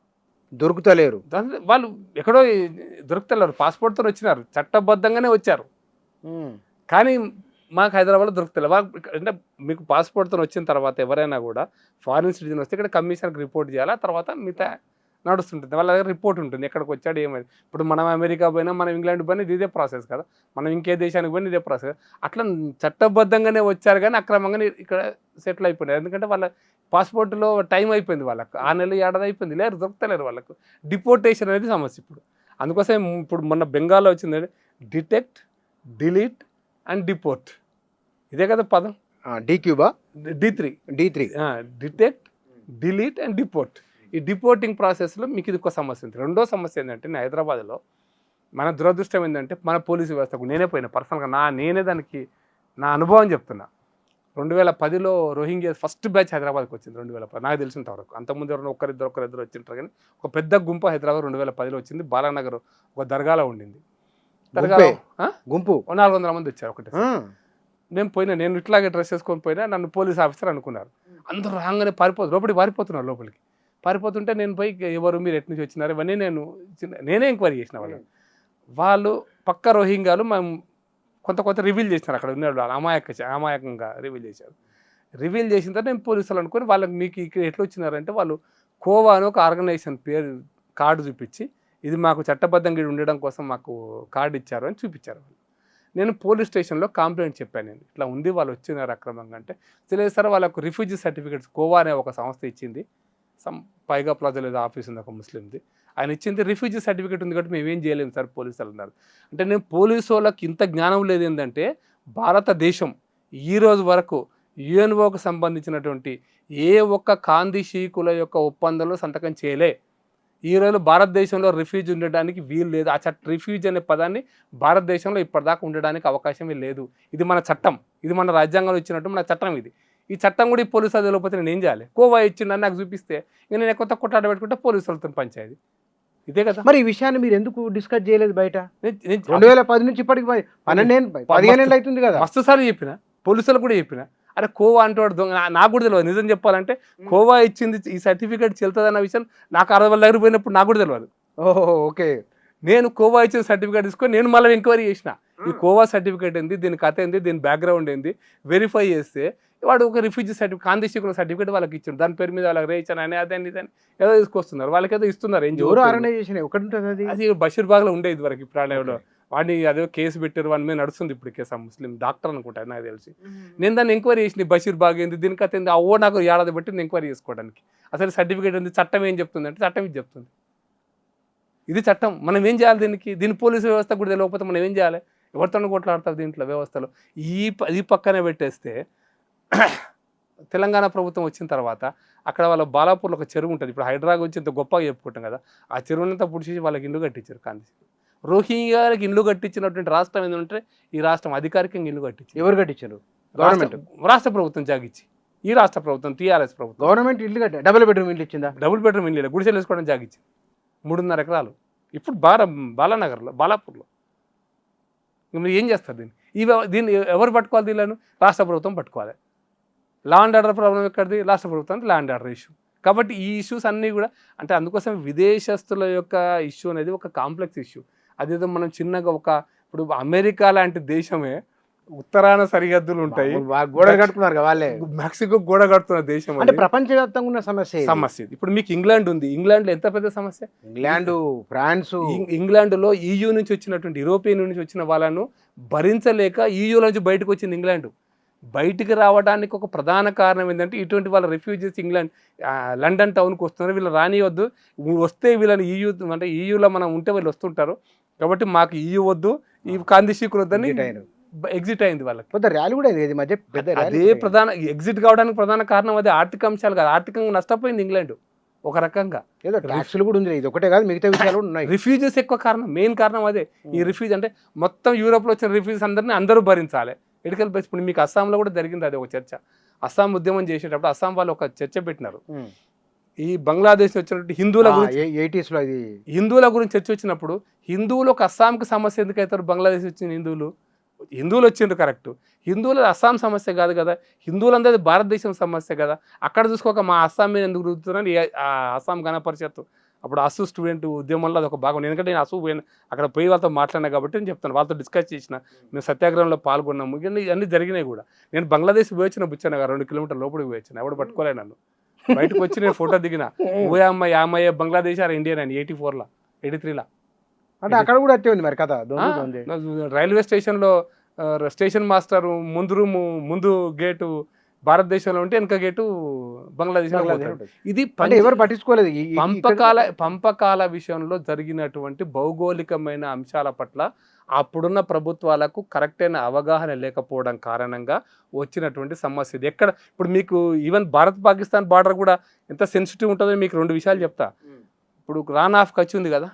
దొరుకుతలేరు, వాళ్ళు ఎక్కడో దొరుకుతలేరు, పాస్పోర్ట్తో వచ్చినారు, చట్టబద్ధంగానే వచ్చారు కానీ మాకు హైదరాబాద్లో దొరుకుతలేదు. అంటే మీకు పాస్పోర్ట్తో వచ్చిన తర్వాత ఎవరైనా కూడా ఫారిన్ సిటిజన్ వస్తే ఇక్కడ కమిషనర్కి రిపోర్ట్ చేయాలి, ఆ తర్వాత మిగతా నడుస్తుంటుంది, వాళ్ళ దగ్గర రిపోర్ట్ ఉంటుంది ఎక్కడికి వచ్చాడు ఏమైంది. ఇప్పుడు మనం అమెరికా పోయినా, మనం ఇంగ్లాండ్ పోయినా ఇదే ప్రాసెస్ కదా, మనం ఇంకే దేశానికి పోయినా ఇదే ప్రాసెస్. అట్లా చట్టబద్ధంగానే వచ్చారు కానీ అక్రమంగానే ఇక్కడ సెటిల్ అయిపోయినారు. ఎందుకంటే వాళ్ళ పాస్పోర్ట్లో టైం అయిపోయింది, వాళ్ళకు 6 నెలలు ఏడాది అయిపోయింది, లేరు దొరుకుతలేరు, వాళ్ళకు డిపోర్టేషన్ అనేది సమస్య. ఇప్పుడు అందుకోసం ఇప్పుడు మొన్న బెంగాల్లో వచ్చింది డిటెక్ట్, డిలీట్ అండ్ డిపోర్ట్, ఇదే కదా పదం. D3 detect, delete and deport. ఈ డిపోర్టింగ్ ప్రాసెస్లో మీకు ఇది ఒక సమస్య ఉంది. రెండో సమస్య ఏంటంటే నేను హైదరాబాద్లో మన దురదృష్టం ఏంటంటే మన పోలీసు వ్యవస్థకు నేనే పోయినా పర్సనల్గా నేనే దానికి నా అనుభవం చెప్తున్నా. 2010లో రోహింగ్యా ఫస్ట్ బ్యాచ్ హైదరాబాద్కి వచ్చింది. 2010 నాకు తెలిసినంత వరకు, అంతకుముందు ఎవరైనా ఒకరిద్దరు వచ్చింటారు కానీ ఒక పెద్ద గుంపు హైదరాబాద్ 2010లో వచ్చింది. బాలానగర్ ఒక దర్గాలో ఉండింది. దర్గాలో గుంపు 400 మంది వచ్చారు ఒకటి. నేను పోయినా, నేను ఇట్లాగే డ్రెస్ వేసుకొని పోయినా, నన్ను పోలీస్ ఆఫీసర్ అనుకున్నారు. అందరూ రాగానే లోపలికి పారిపోతున్నారు. లోపలికి పారిపోతుంటే నేను పోయి ఎవరు, మీరు ఎటు నుంచి వచ్చినారు, ఇవన్నీ నేనే ఎంక్వైరీ చేసిన వాళ్ళు పక్క రోహింగ్యాలు మేము కొంత రివీల్ చేసినారు. అక్కడ ఉన్న అమాయకంగా రివీల్ చేశారు. రివీల్ చేసిన తర్వాత నేను పోలీసులు అనుకుని వాళ్ళకి మీకు ఇక్కడ ఎట్లా వచ్చినారంటే వాళ్ళు కోవా అని ఒక ఆర్గనైజేషన్ పేరు కార్డు చూపించి ఇది మాకు చట్టబద్ధంగా ఉండడం కోసం మాకు కార్డు ఇచ్చారు అని చూపించారు. నేను పోలీస్ స్టేషన్లో కంప్లైంట్ చెప్పాను, నేను ఇట్లా ఉంది వాళ్ళు వచ్చినారు అక్రమంగా అంటే. తెలియదు సార్, వాళ్ళకు రిఫ్యూజీ సర్టిఫికేట్స్ కోవా అనే ఒక సంస్థ ఇచ్చింది, పైగా ప్లాజా లేదా ఆఫీస్ ఉంది ఒక ముస్లింది, ఆయన ఇచ్చింది రిఫ్యూజీ సర్టిఫికేట్ ఉంది కాబట్టి మేమేం చేయలేము సార్ పోలీసులు అన్నారు. అంటే నేను పోలీసు వాళ్ళకి ఇంత జ్ఞానం లేదు ఏంటంటే భారతదేశం ఈరోజు వరకు యుఎన్ఓకు సంబంధించినటువంటి ఏ ఒక్క కాందిశీకుల యొక్క ఒప్పందంలో సంతకం చేయలే. ఈరోజు భారతదేశంలో రిఫ్యూజ్ ఉండడానికి వీలు లేదు. ఆ రిఫ్యూజ్ అనే పదాన్ని భారతదేశంలో ఇప్పటిదాకా ఉండడానికి అవకాశమే లేదు. ఇది మన చట్టం, ఇది మన రాజ్యాంగంలో ఇచ్చినట్టు మన చట్టం ఇది. ఈ చట్టం కూడా ఈ పోలీసు అది లేకపోతే నేను ఏం చేయాలి? కోవా ఇచ్చిండని నాకు చూపిస్తే ఇంక నేను కొత్త కొట్టాడ పెట్టుకుంటే పోలీసులతో పంచాయతీ. ఇదే కదా. మరి ఈ విషయాన్ని మీరు ఎందుకు డిస్కస్ చేయలేదు బయట? నేను- నేను 2010 నుంచి ఇప్పటికి 15 ఏళ్ళు అవుతుంది కదా. మస్తు సార్లు చెప్పిన, పోలీసులు కూడా చెప్పిన, అరే కోవా అంటే వాడు దొంగ. నాకు కూడా తెలియదు నిజం చెప్పాలంటే. కోవా ఇచ్చింది ఈ సర్టిఫికేట్ చెల్తుందన్న విషయం నాకు 60 వాళ్ళ దగ్గర పోయినప్పుడు నాకు కూడా తెలియదు. ఓహో, ఓకే. నేను కోవా ఇచ్చిన సర్టిఫికేట్ తీసుకొని నేను మళ్ళీ ఎంక్వైరీ చేసిన, ఈ కోవా సర్టిఫికేట్ ఏంది, దీని కథ ఏంది, దీని బ్యాక్గ్రౌండ్ ఏంది వెరిఫై చేస్తే వాడు ఒక రిఫ్యూజీ సర్టిఫికేట్ కాంతిశీకుల సర్టిఫికేట్ వాళ్ళకి ఇచ్చాడు. దాని పేరు మీద వాళ్ళకి రేయించాను అని అదని ఇదని ఏదో తీసుకొస్తున్నారు, వాళ్ళకి ఏదో ఇస్తున్నారు. ఎవరు ఆర్గనైజేషన్ ఒకటి ఉంటుంది అది. అది బషీర్బాగ్లో ఉండేది వరకు. ఇప్పుడు ఆడేవాళ్ళు వాడిని అదే కేసు పెట్టారు, వాడి మీద నడుస్తుంది ఇప్పుడు కేసు. ముస్లిం డాక్టర్ అనుకుంటా నాకు తెలిసి. నేను దాన్ని ఎంక్వైరీ చేసిన, బషీర్బాగ్ ఏంది, దీని కథ ఏంది, ఓ నాకు ఏడాది బట్టి ఎంక్వైరీ చేసుకోవడానికి. అసలు సర్టిఫికేట్ ఉంది, చట్టం ఏం చెప్తుంది అంటే చట్టం ఇది చెప్తుంది, ఇది చట్టం. మనం ఏం చేయాలి దీనికి? దీని పోలీసు వ్యవస్థ కూడా తెలియకపోతే మనం ఏం చేయాలి? ఎవరితో కొట్లాడతారు దీంట్లో వ్యవస్థలో? ఈ పక్కనే పెట్టేస్తే తెలంగాణ ప్రభుత్వం వచ్చిన తర్వాత అక్కడ వాళ్ళ బాలాపూర్లో ఒక చెరువు ఉంటుంది. ఇప్పుడు హైదరాబాద్ వచ్చి ఇంత గొప్పగా చెప్పుకుంటాం కదా, ఆ చెరువునంతా పుడిచేసి వాళ్ళకి ఇల్లు కట్టించారు. కాంతి రోహింగ్యాలకి ఇల్లు కట్టించినటువంటి రాష్ట్రం ఏంటంటే ఈ రాష్ట్రం అధికారికంగా ఇల్లు కట్టించారు. ఎవరు కట్టించారు? గవర్నమెంట్. రాష్ట్ర ప్రభుత్వం జాగిచ్చి, ఈ రాష్ట్ర ప్రభుత్వం టీఆర్ఎస్ ప్రభుత్వం గవర్నమెంట్ ఇల్లు కట్ట డబుల్ బెడ్రూమ్ ఇల్లు ఇచ్చిందా? డబుల్ బెడ్రూమ్ ఇల్లు గుడిసెలు వేసుకోవడం జాగిచ్చి 3.5 ఎకరాలు. ఇప్పుడు బాలానగర్లో బాలాపూర్లో. మీరు ఏం చేస్తారు దీన్ని ఎవరు పట్టుకోవాలి? దీనిలను రాష్ట్ర ప్రభుత్వం పట్టుకోవాలి. లా అండ్ ఆర్డర్ ప్రాబ్లం ఎక్కడిది? రాష్ట్ర ప్రభుత్వానికి లా అండ్ ఆర్డర్ ఇష్యూ. కాబట్టి ఈ ఇష్యూస్ అన్నీ కూడా అంటే అందుకోసం విదేశస్తుల యొక్క ఇష్యూ అనేది ఒక కాంప్లెక్స్ ఇష్యూ. అదేదో మనం చిన్నగా ఇప్పుడు అమెరికా లాంటి దేశమే ఉత్తరాన సరిహద్దులు ఉంటాయి, గోడలు కట్టుకున్నారు వాళ్ళే. మెక్సికో గోడ కడుతున్న దేశం అంటే ప్రపంచవ్యాప్తంగా ఉన్న సమస్య. ఇప్పుడు మీకు ఇంగ్లాండ్ ఉంది, ఇంగ్లాండ్లో ఎంత పెద్ద సమస్య. England, France. ఇంగ్లాండ్లో EU నుంచి వచ్చినటువంటి యూరోపియన్ నుంచి వచ్చిన వాళ్ళను భరించలేక EUలో నుంచి బయటకు వచ్చింది ఇంగ్లాండ్. బయటికి రావడానికి ఒక ప్రధాన కారణం ఏంటంటే ఇటువంటి వాళ్ళ రిఫ్యూజీస్ ఇంగ్లాండ్ లండన్ టౌన్కి వస్తున్నారు, వీళ్ళు రానివద్దు, వస్తే వీళ్ళని EU అంటే EUలో మనం ఉంటే వీళ్ళు వస్తుంటారు కాబట్టి మాకు EU వద్దు, ఈ కాంతిశీకులు వద్దని ఎగ్జిట్ అయింది వాళ్ళకి. పెద్ద ర్యాలీ కూడా అయింది మధ్య. అదే ప్రధాన ఎగ్జిట్ కావడానికి ప్రధాన కారణం అదే. ఆర్థిక అంశాలు కాదు, ఆర్థికంగా నష్టపోయింది ఇంగ్లాండ్ ఒక రకంగా. ఏదో ట్యాక్స్లు కూడా ఉంది, ఇది ఒకటే కాదు మిగతా విషయాలు కూడా ఉన్నాయి. రిఫ్యూజీస్ ఎక్కువ కారణం, మెయిన్ కారణం అదే. ఈ రిఫ్యూజ్ అంటే మొత్తం యూరోప్లో వచ్చిన రిఫ్యూజీస్ అందరూ భరించాలి. ఎడికల్ బేస్. ఇప్పుడు మీకు అస్సాంలో కూడా జరిగింది అది ఒక చర్చ. అస్సాం ఉద్యమం చేసేటప్పుడు అస్సాం వాళ్ళు ఒక చర్చ పెట్టినారు. ఈ బంగ్లాదేశ్ వచ్చినటువంటి హిందువుల గురించి, 80s లో ఇది హిందువుల గురించి చర్చ వచ్చినప్పుడు హిందువులు ఒక అస్సాంకి సమస్య ఎందుకు అవుతారు? బంగ్లాదేశ్ వచ్చిన హిందువులు వచ్చిండ్రు కరెక్ట్, హిందువులు అస్సాం సమస్య కాదు కదా, హిందువులందరిది భారతదేశం సమస్య కదా. అక్కడ చూసుకోక మా అస్సాం మీద ఎందుకు రుద్దుతున్నాను? అస్సాం గణ పరిషత్తు అప్పుడు అసు స్టూడెంట్ ఉద్యమంలో అది ఒక భాగం. ఎందుకంటే నేను అసు పోయిన అక్కడ పోయి వాళ్ళతో మాట్లాడినా కాబట్టి నేను చెప్తాను, వాళ్ళతో డిస్కస్ చేసిన, మేము సత్యాగ్రహంలో పాల్గొన్నాము, ఇవన్నీ జరిగినాయి కూడా. నేను బంగ్లాదేశ్ పోయి వచ్చిన బుచ్చాను 2 కిలోమీటర్ల లోపలికి పోయి వచ్చిన, ఎవడు పట్టుకోలే నన్ను. బయటకు వచ్చి నేను ఫోటో దిగిన, ఓ అమ్మాయి బంగ్లాదేశ్ ఆర్ ఇండియన్ అని 84లో 83లో. అంటే అక్కడ కూడా అట్టే ఉంది మరి కథ. రైల్వే స్టేషన్లో స్టేషన్ మాస్టర్ ముందు రూము ముందు గేటు భారతదేశంలో ఉంటే వెనక గేటు బంగ్లాదేశ్. ఇది ఎవరు పట్టించుకోలేదు. పంపకాల విషయంలో జరిగినటువంటి భౌగోళికమైన అంశాల పట్ల అప్పుడున్న ప్రభుత్వాలకు కరెక్ట్ అయిన అవగాహన లేకపోవడం కారణంగా వచ్చినటువంటి సమస్య ఇది. ఎక్కడ ఇప్పుడు మీకు ఈవెన్ భారత్ పాకిస్తాన్ బార్డర్ కూడా ఎంత సెన్సిటివ్ ఉంటుందో మీకు 2 విషయాలు చెప్తా. ఇప్పుడు రాన్ ఆఫ్ కచ్ ఉంది కదా,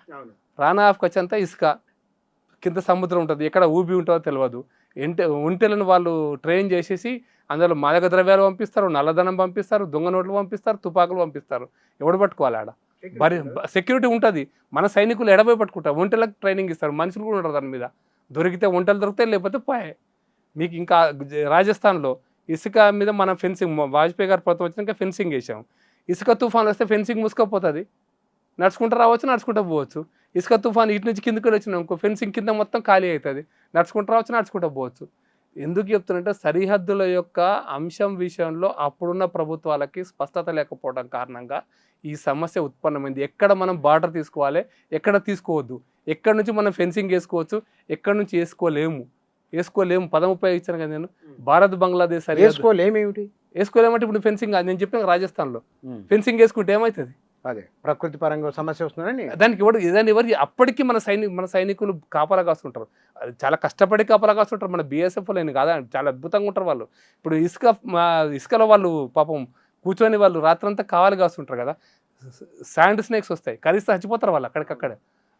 రాన్ ఆఫ్ కచ్ అంతా ఇసుక, కింద సముద్రం ఉంటుంది, ఎక్కడ ఊబి ఉంటుందో తెలియదు. ఒంటెలను వాళ్ళు ట్రైన్ చేసేసి అందులో మాదక ద్రవ్యాలు పంపిస్తారు, నల్లధనం పంపిస్తారు, దొంగ నోట్లు పంపిస్తారు, తుపాకులు పంపిస్తారు. ఎవడు పట్టుకోవాలి ఆడ? సెక్యూరిటీ ఉంటుంది, మన సైనికులు ఎడబోయి పట్టుకుంటారు. ఒంటెలకు ట్రైనింగ్ ఇస్తారు, మనుషులు కూడా ఉంటారు దాని మీద. దొరికితే ఒంటెలు దొరుకుతాయి, లేకపోతే పోయాయి. మీకు ఇంకా రాజస్థాన్లో ఇసుక మీద మనం ఫెన్సింగ్, వాజ్పేయి గారి ప్రభుత్వం వచ్చినాక ఫెన్సింగ్ వేసాం. ఇసుక తుఫాన్ వస్తే ఫెన్సింగ్ మూసుకపోతుంది, నడుచుకుంటూ రావచ్చు, నడుచుకుంటూ పోవచ్చు. ఇసుక తుఫాన్ ఇటు నుంచి కిందకి వచ్చినాం ఇంకో ఫెన్సింగ్ కింద మొత్తం ఖాళీ అవుతుంది, నడుచుకుంటూ రావచ్చు, నడుచుకుంటూ పోవచ్చు. ఎందుకు చెప్తున్నంటే సరిహద్దుల యొక్క అంశం విషయంలో అప్పుడున్న ప్రభుత్వాలకి స్పష్టత లేకపోవడం కారణంగా ఈ సమస్య ఉత్పన్నమైంది. ఎక్కడ మనం బార్డర్ తీసుకోవాలి, ఎక్కడ తీసుకోవద్దు, ఎక్కడి నుంచి మనం ఫెన్సింగ్ వేసుకోవచ్చు, ఎక్కడి నుంచి వేసుకోలేము. 10 ఉపయోగించాను కదా నేను. భారత్ బంగ్లాదేశ్ వేసుకోలేమంటే ఇప్పుడు ఫెన్సింగ్ నేను చెప్పిన రాజస్థాన్లో ఫెన్సింగ్ వేసుకుంటే ఏమవుతుంది? అదే ప్రకృతి పరంగా సమస్య వస్తుందని దానికి ఎవరు అప్పటికీ మన సైనికులు కాపలా కాస్తుంటారు, చాలా కష్టపడి కాపలా కాస్తుంటారు. మన BSF లేని కాదా, చాలా అద్భుతంగా ఉంటారు వాళ్ళు. ఇప్పుడు ఇసుకలో వాళ్ళు పాపం కూర్చొని వాళ్ళు రాత్రంతా కావాలి కాస్తుంటారు కదా, శాండ్ స్నేక్స్ వస్తాయి, కలిసి చచ్చిపోతారు వాళ్ళు అక్కడికక్కడ.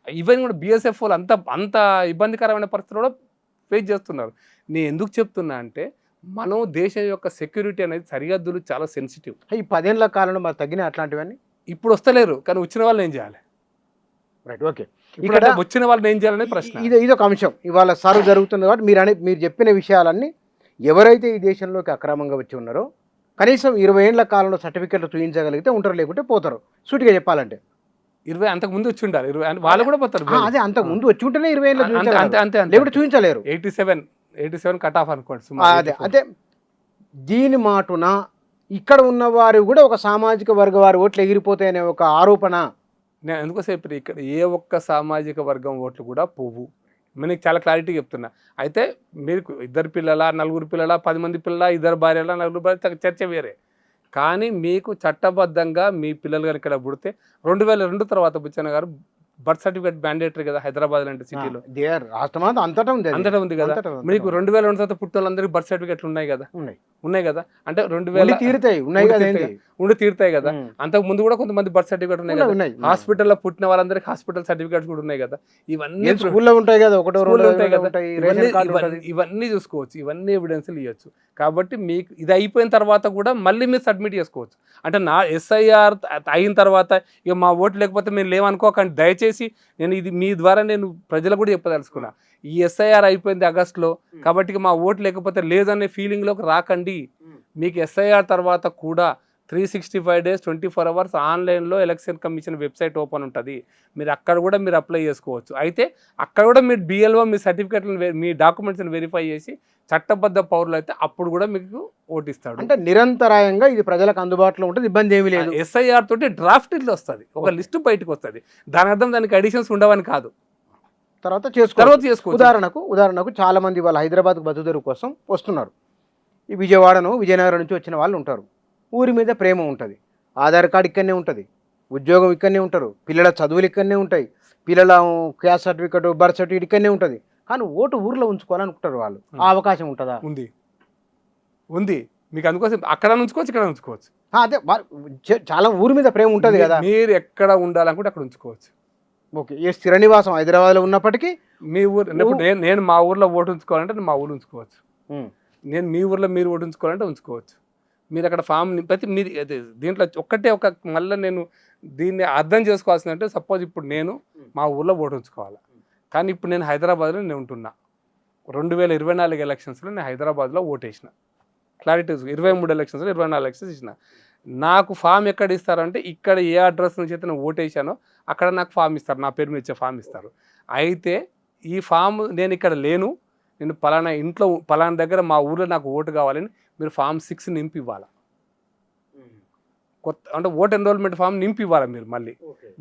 ఈవెన్ కూడా BSF వాళ్ళు అంత ఇబ్బందికరమైన పరిస్థితుల్లో ఫేస్ చేస్తున్నారు. నేను ఎందుకు చెప్తున్నా అంటే మనం దేశం యొక్క సెక్యూరిటీ అనేది సరిహద్దులు చాలా సెన్సిటివ్. ఈ 10 ఏళ్ల కాలంలో మరి తగ్గిన అట్లాంటివన్నీ ఇప్పుడు వస్తలేరు, కానీ వచ్చిన వాళ్ళు ఏం చేయాలి? Right, okay. ఇక్కడ ఇక్కడ వచ్చిన వాళ్ళని ఏం చేయాలనే ప్రశ్న. ఇది ఒక అంశం ఇవాళ సర్వ్ జరుగుతుంది కాబట్టి మీరు చెప్పిన విషయాలన్నీ ఎవరైతే ఈ దేశంలోకి అక్రమంగా వచ్చి ఉన్నారో కనీసం 20 ఏళ్ల కాలంలో సర్టిఫికెట్లు చూపించగలిగితే ఉంటారు, లేకుంటే పోతారు. సూటిగా చెప్పాలంటే 20 అంతకు ముందు వచ్చి ఉండాలి, 20 వాళ్ళు కూడా పోతారు. అదే అంతకు ముందు వచ్చి ఉంటేనే 20 ఏళ్ళు అంతే చూపించగలరు. అంతే అంతే అంతే. లేకుంటే చూపించలేరు. 87 కట్ ఆఫ్ అనుకోండి అదే సుమారు. అంటే దీని మాటున ఇక్కడ ఉన్న వారు కూడా ఒక సామాజిక వర్గ వారి ఓట్లు ఎగిరిపోతాయనే ఒక ఆరోపణ. నేను ఎందుకోసేపు ఇక్కడ ఏ ఒక్క సామాజిక వర్గం ఓట్లు కూడా పోవు. మీకు చాలా క్లారిటీ చెప్తున్నా. అయితే మీరు 2 పిల్లల 4 పిల్లల 10 మంది పిల్లల 2 భార్యల 4 భార్య చర్చ వేరే. కానీ మీకు చట్టబద్ధంగా మీ పిల్లలు కానీ ఇక్కడ పుడితే 2002 తర్వాత బుచ్చన్న గారు బర్త్ సర్టిఫికేట్ మ్యాండేటరీ కదా హైదరాబాద్ లాంటి సిటీలో. రాష్ట్రం అంతటా ఉంది, అంతటా ఉంది కదా. మీకు 2002 తర్వాత పుట్టిన వాళ్ళందరికీ బర్త్ సర్టిఫికేట్లు ఉన్నాయి కదా. ఉన్నాయి కదా. అంటే 2000 ఉండి తీరుతాయి కదా. అంతకు ముందు కూడా కొంతమంది బర్త్ సర్టిఫికేట్ ఉన్నాయి కదా. హాస్పిటల్లో పుట్టిన వాళ్ళందరికీ హాస్పిటల్ సర్టిఫికేట్స్ కూడా ఉన్నాయి కదా. ఇవన్నీ స్కూల్లో ఉంటాయి కదా, ఉంటాయి కదా. ఇవన్నీ చూసుకోవచ్చు, ఇవన్నీ ఎవిడెన్స్లు ఇవ్వచ్చు. కాబట్టి మీకు ఇది అయిపోయిన తర్వాత కూడా మళ్ళీ మీరు సబ్మిట్ చేసుకోవచ్చు. అంటే నా SIR అయిన తర్వాత ఇక మా ఓటు లేకపోతే మేము లేవనుకోకండి దయచేసి. నేను ఇది మీ ద్వారా నేను ప్రజలకు కూడా చెప్పదలుచుకున్నా. ఈ SIR అయిపోయింది ఆగస్టులో, కాబట్టి మా ఓటు లేకపోతే లేదనే ఫీలింగ్లోకి రాకండి. మీకు SIR తర్వాత కూడా 365 days 24 hours ఆన్లైన్లో ఎలక్షన్ కమిషన్ వెబ్సైట్ ఓపెన్ ఉంటుంది. మీరు అక్కడ కూడా మీరు అప్లై చేసుకోవచ్చు. అయితే అక్కడ కూడా మీరు BLO మీ సర్టిఫికేట్లను మీ డాక్యుమెంట్స్ని వెరిఫై చేసి చట్టబద్ధ పౌరులు అయితే అప్పుడు కూడా మీకు ఓటిస్తాడు. అంటే నిరంతరాయంగా ఇది ప్రజలకు అందుబాటులో ఉంటుంది, ఇబ్బంది ఏమీ లేదు. SIR తోటి డ్రాఫ్ట్ ఇట్లా వస్తుంది, ఒక లిస్టు బయటకు వస్తుంది. దాని అర్థం దానికి అడిషన్స్ ఉండవని కాదు, తర్వాత చేసుకోవచ్చు. ఉదాహరణకు చాలా మంది వాళ్ళ హైదరాబాద్కు బతుకుదెరువు కోసం వస్తున్నారు. ఈ విజయనగరం నుంచి వచ్చిన వాళ్ళు ఉంటారు. ఊరి మీద ప్రేమ ఉంటుంది, ఆధార్ కార్డు ఇక్కడనే ఉంటుంది, ఉద్యోగం ఇక్కడనే ఉంటారు, పిల్లల చదువులు ఇక్కడనే ఉంటాయి, పిల్లల క్యాస్ట్ సర్టిఫికేట్ బర్త్ సర్టిఫికేట్ ఇక్కడనే ఉంటుంది. కానీ ఓటు ఊర్లో ఉంచుకోవాలనుకుంటారు వాళ్ళు. ఆ అవకాశం ఉంటుందా? ఉంది. మీకు అందుకోసం అక్కడ ఉంచుకోవచ్చు, ఇక్కడ ఉంచుకోవచ్చు. అదే చాలా ఊరి మీద ప్రేమ ఉంటుంది కదా. మీరు ఎక్కడ ఉండాలనుకుంటే అక్కడ ఉంచుకోవచ్చు. ఓకే. ఏ స్థిర నివాసం హైదరాబాద్లో ఉన్నప్పటికీ మీ ఊరు నేను మా ఊర్లో ఓటు ఉంచుకోవాలంటే మా ఊరు ఉంచుకోవచ్చు. నేను మీ ఊర్లో మీరు ఓటు ఉంచుకోవాలంటే ఉంచుకోవచ్చు. మీరు అక్కడ ఫామ్ ప్రతి మీరు దీంట్లో మళ్ళీ నేను దీన్ని అర్థం చేసుకోవాల్సిందంటే సపోజ్ ఇప్పుడు నేను మా ఊర్లో ఓటు ఉంచుకోవాలి. కానీ ఇప్పుడు నేను హైదరాబాద్లో నేను ఉంటున్నా. 2024 ఎలక్షన్స్లో నేను హైదరాబాద్లో ఓటు వేసిన. క్లారిటీ 23 ఎలక్షన్స్లో 24 ఎలక్షన్స్ ఇచ్చిన. నాకు ఫామ్ ఎక్కడ ఇస్తారంటే ఇక్కడ ఏ అడ్రస్ నుంచి అయితే నేను ఓటు వేసానో అక్కడ నాకు ఫామ్ ఇస్తారు, నా పేరు మీద ఇచ్చే ఫామ్ ఇస్తారు. అయితే ఈ ఫామ్ నేను ఇక్కడ లేను, నేను పలానా ఇంట్లో పలానా దగ్గర మా ఊర్లో నాకు ఓటు కావాలని మీరు ఫామ్ 6 నింపి ఇవ్వాలి. కొత్త అంటే ఓట్ ఎన్రోల్మెంట్ ఫామ్ నింపి ఇవ్వాలి మీరు. మళ్ళీ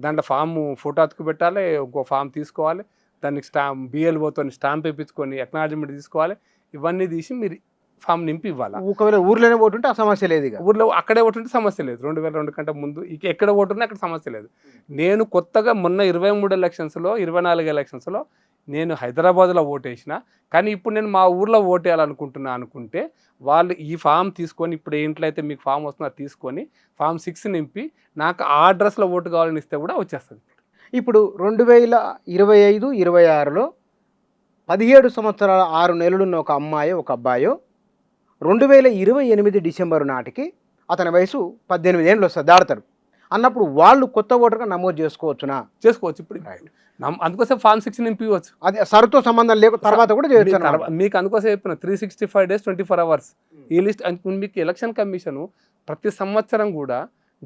దాంట్లో ఫామ్ ఫోటో అతుకు పెట్టాలి, ఇంకో ఫామ్ తీసుకోవాలి, దానికి BLOతో స్టాంప్ వేయించుకొని అక్నాలజ్మెంట్ తీసుకోవాలి. ఇవన్నీ తీసి మీరు ఫామ్ నింపి ఇవ్వాలి. ఒకవేళ ఊర్లోనే ఓటు ఉంటే ఆ సమస్య లేదు, ఊర్లో అక్కడే ఓటు ఉంటే సమస్య లేదు. 2002 కంటే ముందు ఎక్కడ ఓటు ఉన్నా అక్కడ సమస్య లేదు. నేను కొత్తగా మొన్న 23 ఎలక్షన్స్లో 24 ఎలక్షన్స్లో నేను హైదరాబాద్లో ఓటు వేసిన. కానీ ఇప్పుడు నేను మా ఊర్లో ఓటు వేయాలనుకుంటున్నా అనుకుంటే వాళ్ళు ఈ ఫామ్ తీసుకొని ఇప్పుడు ఏంట్లయితే మీకు ఫామ్ వస్తుందో తీసుకొని ఫామ్ 6 నింపి నాకు ఆ అడ్రస్లో ఓటు కావాలని ఇస్తే కూడా వచ్చేస్తుంది. ఇప్పుడు 2025-26లో 17 సంవత్సరాల 6 నెలలున్న ఒక అమ్మాయి ఒక అబ్బాయో 2028 డిసెంబర్ నాటికి అతని వయసు 18 ఏళ్ళు వస్తుంది, దాడతారు అన్నప్పుడు వాళ్ళు కొత్త ఓటర్గా నమోదు చేసుకోవచ్చునా? చేసుకోవచ్చు. ఇప్పుడు అందుకోసం ఫామ్ 6 నింపివచ్చు. అది సరుతో సంబంధం లేక తర్వాత కూడా చేయొచ్చు. మీకు అందుకోసం చెప్పిన 365 days 24 hours ఈ లిస్ట్. మీకు ఎలక్షన్ కమిషన్ ప్రతి సంవత్సరం కూడా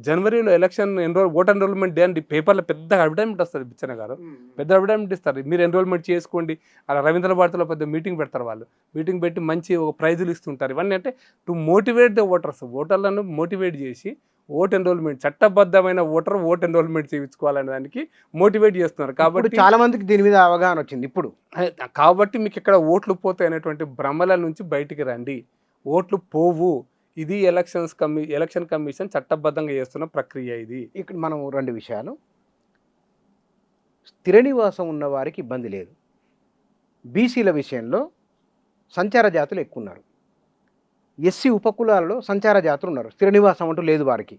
జనవరిలో ఎలక్షన్ ఓటర్ ఎన్రోల్మెంట్ డే అని పేపర్లో పెద్ద అడ్వర్టైజ్మెంట్ వస్తుంది. బుచ్చన్న గారు పెద్ద అడ్వర్టైజ్మెంట్ ఇస్తారు, మీరు ఎన్రోల్మెంట్ చేసుకోండి. అలా రవీంద్ర భారతిలో పెద్ద మీటింగ్ పెడతారు, వాళ్ళు మీటింగ్ పెట్టి మంచి ప్రైజులు ఇస్తుంటారు. ఇవన్నీ అంటే టు మోటివేట్ ద ఓటర్లను మోటివేట్ చేసి ఓట్ ఎన్రోల్మెంట్ చట్టబద్ధమైన ఓట్ ఎన్రోల్మెంట్ చేయించుకోవాలనే దానికి మోటివేట్ చేస్తున్నారు. కాబట్టి చాలా మందికి దీని మీద అవగాహన వచ్చింది ఇప్పుడు. కాబట్టి మీకు ఇక్కడ ఓట్లు పోతాయి అనేటువంటి భ్రమల నుంచి బయటికి రండి. ఓట్లు పోవు. ఇది ఎలక్షన్ కమిషన్ చట్టబద్ధంగా చేస్తున్న ప్రక్రియ. ఇది ఇక్కడ మనం 2 విషయాలు. స్థిర నివాసం ఉన్న వారికి ఇబ్బంది లేదు. బీసీల విషయంలో సంచార జాతులు ఎక్కువ ఉన్నారు. ఎస్సీ ఉపకులాలలో సంచార జాతులు ఉన్నారు, స్థిర నివాసం అంటూ లేదు వారికి.